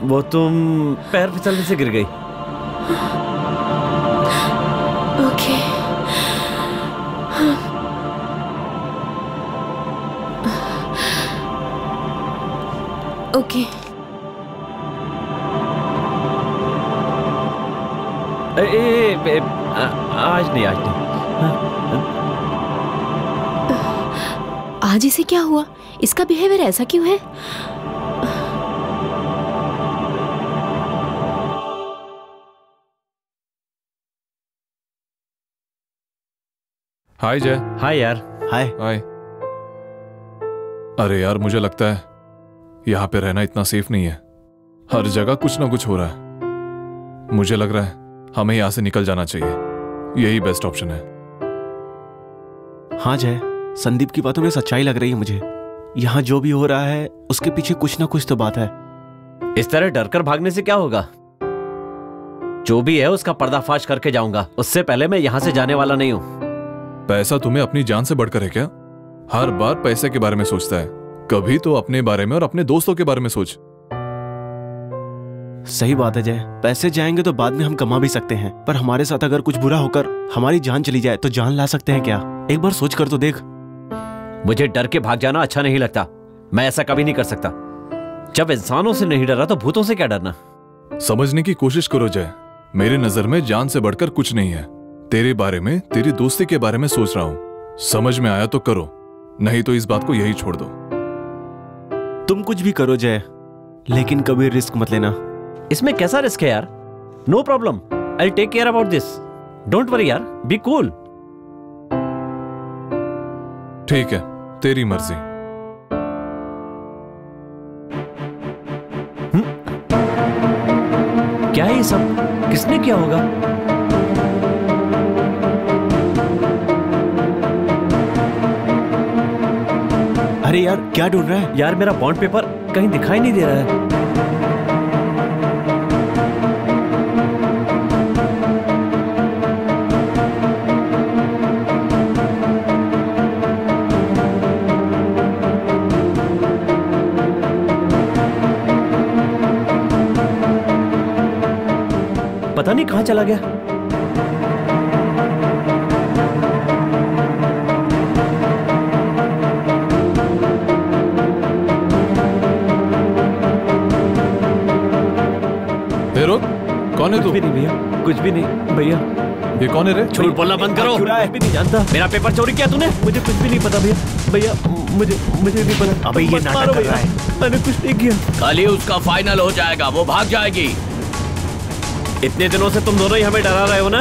वो तुम पैर फिसलने से गिर गई। ओके। ओके। आज नहीं। आज इसे क्या हुआ? इसका बिहेवियर ऐसा क्यों है? हाय जय। हाय यार। हाय। हाय। अरे यार, मुझे लगता है यहाँ पे रहना इतना सेफ नहीं है। हर जगह कुछ ना कुछ हो रहा है। मुझे लग रहा है हमें यहाँ से निकल जाना चाहिए। यही बेस्ट ऑप्शन है। हाँ जय, संदीप की बातों में सच्चाई लग रही है मुझे। यहाँ जो भी हो रहा है उसके पीछे कुछ ना कुछ तो बात है। इस तरह डर कर भागने से क्या होगा? जो भी है उसका पर्दाफाश करके जाऊंगा। उससे पहले मैं यहाँ से जाने वाला नहीं हूँ। पैसा तुम्हें अपनी जान से बढ़कर है क्या? हर बार पैसे के बारे में सोचता है। कभी तो अपने बारे में और अपने दोस्तों के बारे में सोच। सही बात है जय, पैसे जाएंगे तो बाद में हम कमा भी सकते हैं, पर हमारे साथ अगर कुछ बुरा होकर हमारी जान चली जाए तो जान ला सकते हैं क्या? एक बार सोच कर तो देख। मुझे डर के भाग जाना अच्छा नहीं लगता। मैं ऐसा कभी नहीं कर सकता। जब इंसानों से नहीं डरा तो भूतों से क्या डरना? समझने की कोशिश करो जय। मेरी नजर में जान से बढ़कर कुछ नहीं है। तेरे बारे में, तेरी दोस्ती के बारे में सोच रहा हूं। समझ में आया तो करो, नहीं तो इस बात को यही छोड़ दो। तुम कुछ भी करो जय, लेकिन कभी रिस्क मत लेना। इसमें कैसा रिस्क है यार? No problem, I take care about this. Don't worry यार, बी कूल। ठीक है, तेरी मर्जी। क्या है ये सब? किसने किया होगा? अरे यार, क्या ढूंढ रहा है? यार मेरा बॉन्ड पेपर कहीं दिखाई नहीं दे रहा है। पता नहीं कहां चला गया। कौन है तू? कुछ भी नहीं भैया, कुछ भी नहीं भैया। ये कौन है रे? झूठ बोलना बंद करो। मैं भी नहीं जानता। मेरा पेपर चोरी किया तूने? मुझे कुछ भी नहीं पता भैया। भैया मुझे नहीं पता। अबे ये नाटक कर रहा है। मैंने कुछ नहीं किया। कल ही उसका फाइनल हो जाएगा, वो भाग जाएगी। इतने दिनों से तुम दोनों ही हमें डरा रहे हो ना?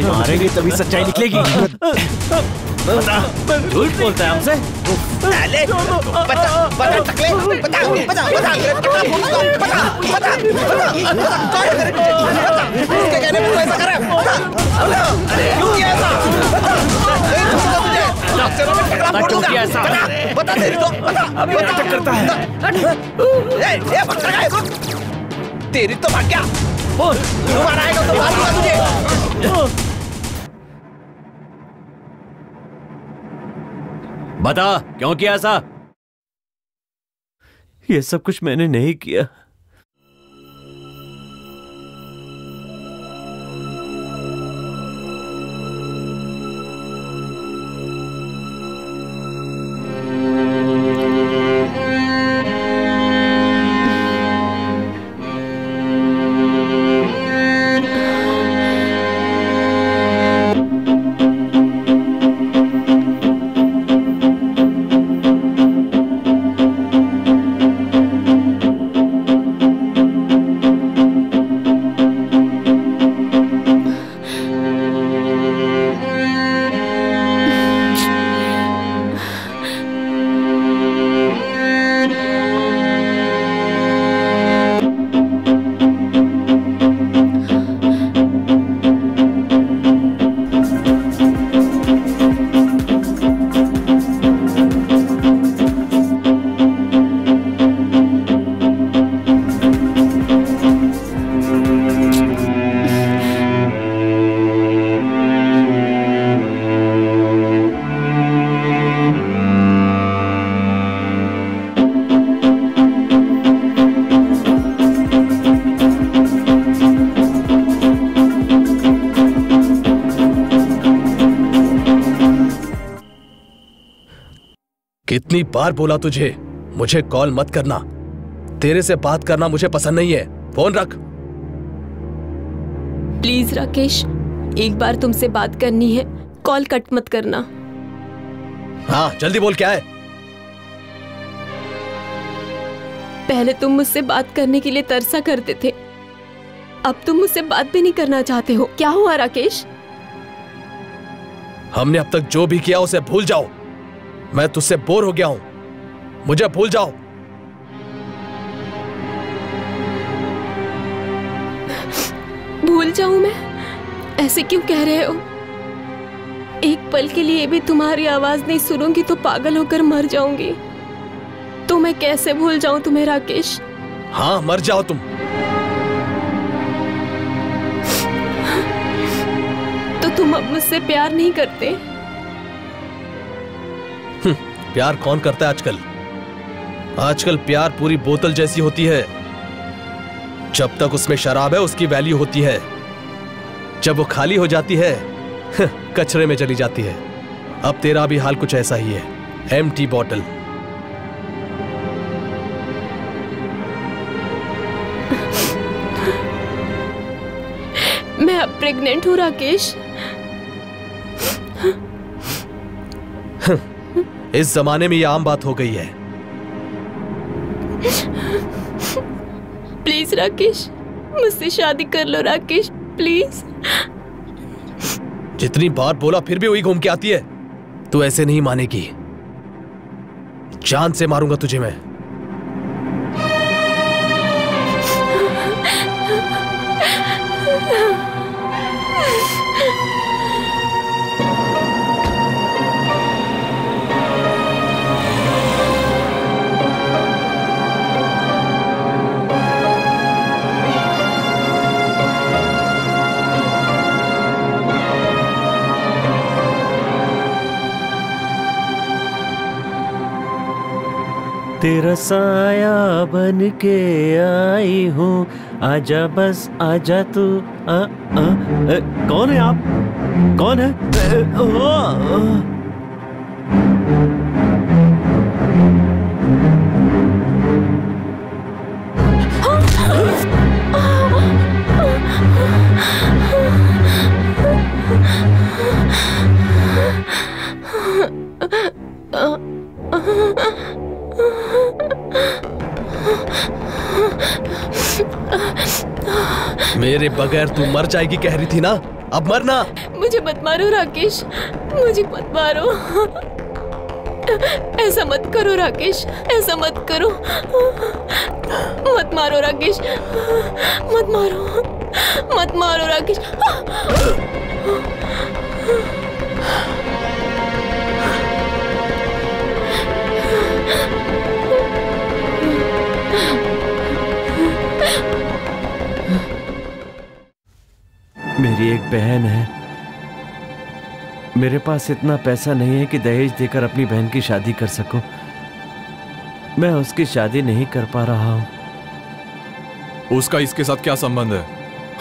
मारेंगे तभी सच्चाई निकलेगी। झूठ बोलता है हमसे। क्यों किया ऐसा? बता तेरी तो अभी नाटक करता है। तेरी तो भाग गया। दोबारा आएगा तो मारूंगा तुझे। बता क्यों किया ऐसा? ये सब कुछ मैंने नहीं किया। कितनी बार बोला तुझे मुझे कॉल मत करना। तेरे से बात करना मुझे पसंद नहीं है। फोन रख। प्लीज राकेश, एक बार तुमसे बात करनी है, कॉल कट मत करना। हाँ जल्दी बोल, क्या है? पहले तुम मुझसे बात करने के लिए तरसा करते थे, अब तुम मुझसे बात भी नहीं करना चाहते हो। क्या हुआ राकेश? हमने अब तक जो भी किया उसे भूल जाओ। मैं तुझसे बोर हो गया हूं, मुझे भूल जाओ। भूल जाऊं मैं? ऐसे क्यों कह रहे हो? एक पल के लिए भी तुम्हारी आवाज नहीं सुनूंगी तो पागल होकर मर जाऊंगी। तो मैं कैसे भूल जाऊं तुम्हें राकेश? हाँ मर जाओ तुम। तो तुम अब मुझसे प्यार नहीं करते? प्यार कौन करता है आजकल? आजकल प्यार पूरी बोतल जैसी होती है। जब तक उसमें शराब है उसकी वैल्यू होती है, जब वो खाली हो जाती है कचरे में चली जाती है। अब तेरा भी हाल कुछ ऐसा ही है, एम्प्टी बॉटल। मैं अब प्रेग्नेंट हूँ राकेश। इस जमाने में ये आम बात हो गई है। प्लीज राकेश, मुझसे शादी कर लो राकेश, प्लीज। जितनी बार बोला फिर भी वही घूम के आती है। तू ऐसे नहीं मानेगी, जान से मारूंगा तुझे मैं। तेरा साया बन के आई हूँ, आजा बस आजा तू। कौन है आप? कौन है? मेरे बगैर तू मर जाएगी कह रही थी ना, अब मरना। मुझे मत मारो राकेश, मुझे मत मारो। ऐसा मत करो राकेश, ऐसा मत करो। मत मारो राकेश, मत मारो, मत मारो राकेश। मेरी एक बहन है, मेरे पास इतना पैसा नहीं है कि दहेज देकर अपनी बहन की शादी कर सकूं। मैं उसकी शादी नहीं कर पा रहा हूं। उसका इसके साथ क्या संबंध है?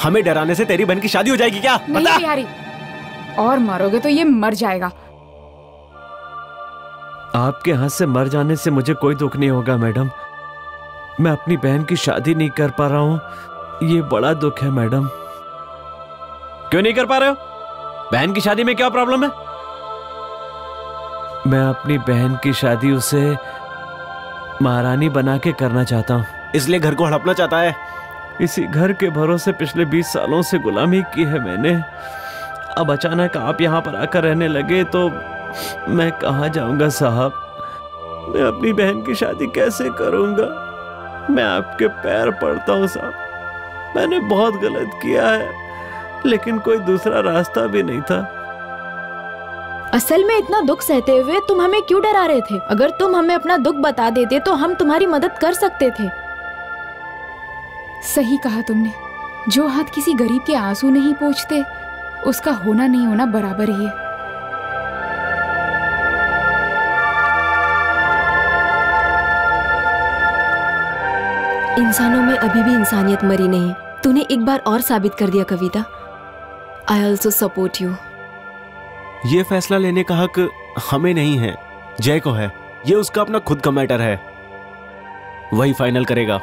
हमें डराने से तेरी बहन की शादी हो जाएगी क्या? नहीं बिहारी, और मारोगे तो ये मर जाएगा। आपके हाथ से मर जाने से मुझे कोई दुख नहीं होगा मैडम। मैं अपनी बहन की शादी नहीं कर पा रहा हूं, ये बड़ा दुख है मैडम। क्यों नहीं कर पा रहे हो? बहन की शादी में क्या प्रॉब्लम है? मैं अपनी बहन की शादी उसे महारानी बना के करना चाहता हूं। इसलिए घर को हड़पना चाहता है? इसी घर के भरोसे पिछले 20 सालों से गुलामी की है मैंने। अब अचानक आप यहाँ पर आकर रहने लगे तो मैं कहाँ जाऊंगा साहब? मैं अपनी बहन की शादी कैसे करूंगा? मैं आपके पैर पड़ता हूँ साहब, मैंने बहुत गलत किया है, लेकिन कोई दूसरा रास्ता भी नहीं था। असल में इतना दुख सहते हुए तुम हमें क्यों डरा रहे थे? अगर तुम हमें अपना दुख बता देते तो हम तुम्हारी मदद कर सकते थे। सही कहा तुमने, जो हाथ किसी गरीब के आंसू नहीं पोंछते उसका होना नहीं होना बराबर ही है। इंसानों में अभी भी इंसानियत मरी नहीं। तूने एक बार और साबित कर दिया Kavita. I also support you. ये फैसला लेने का हक हमें नहीं है, जय को है। ये उसका अपना खुद का मैटर है। वही फाइनल करेगा।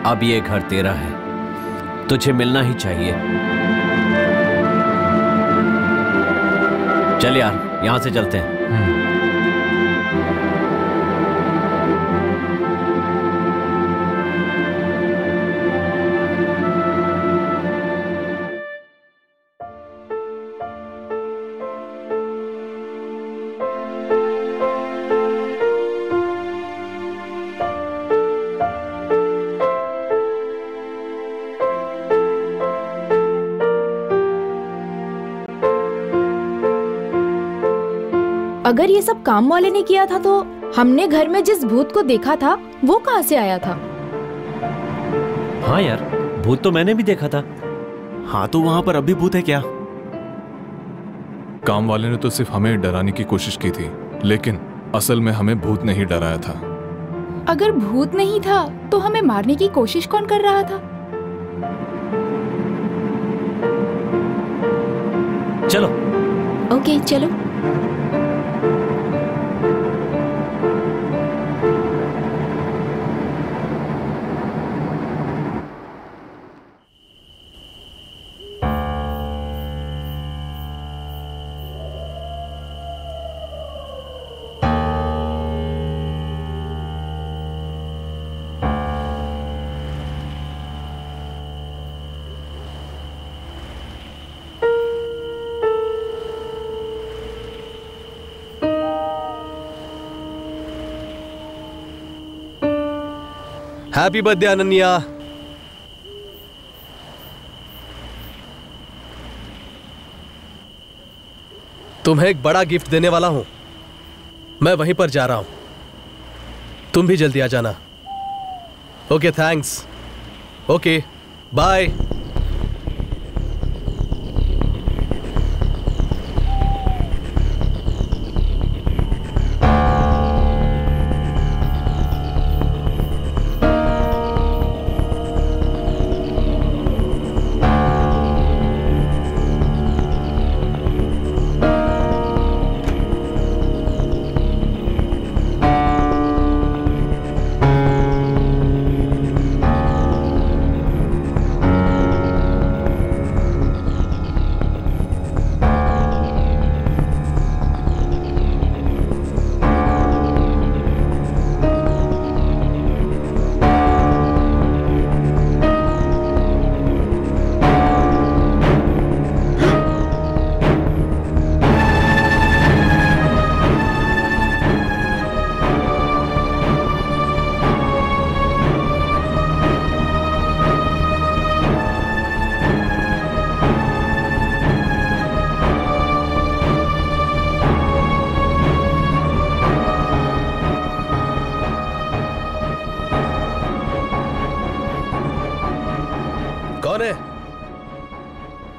अब ये घर तेरा है, तुझे मिलना ही चाहिए। चल यार, यहां से चलते हैं। अगर ये सब काम वाले ने किया था तो हमने घर में जिस भूत को देखा था वो कहाँ से आया था? हाँ यार, भूत तो मैंने भी देखा था। हाँ तो वहां पर अभी भूत है क्या? काम वाले ने तो सिर्फ हमें डराने की कोशिश की थी, लेकिन असल में हमें भूत ने ही डराया था। अगर भूत नहीं था तो हमें मारने की कोशिश कौन कर रहा था? चलो। ओके चलो। Happy birthday Ananya. तुम्हें एक बड़ा गिफ्ट देने वाला हूं। मैं वहीं पर जा रहा हूं, तुम भी जल्दी आ जाना। Okay thanks. Okay bye.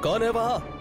कौन है वहां?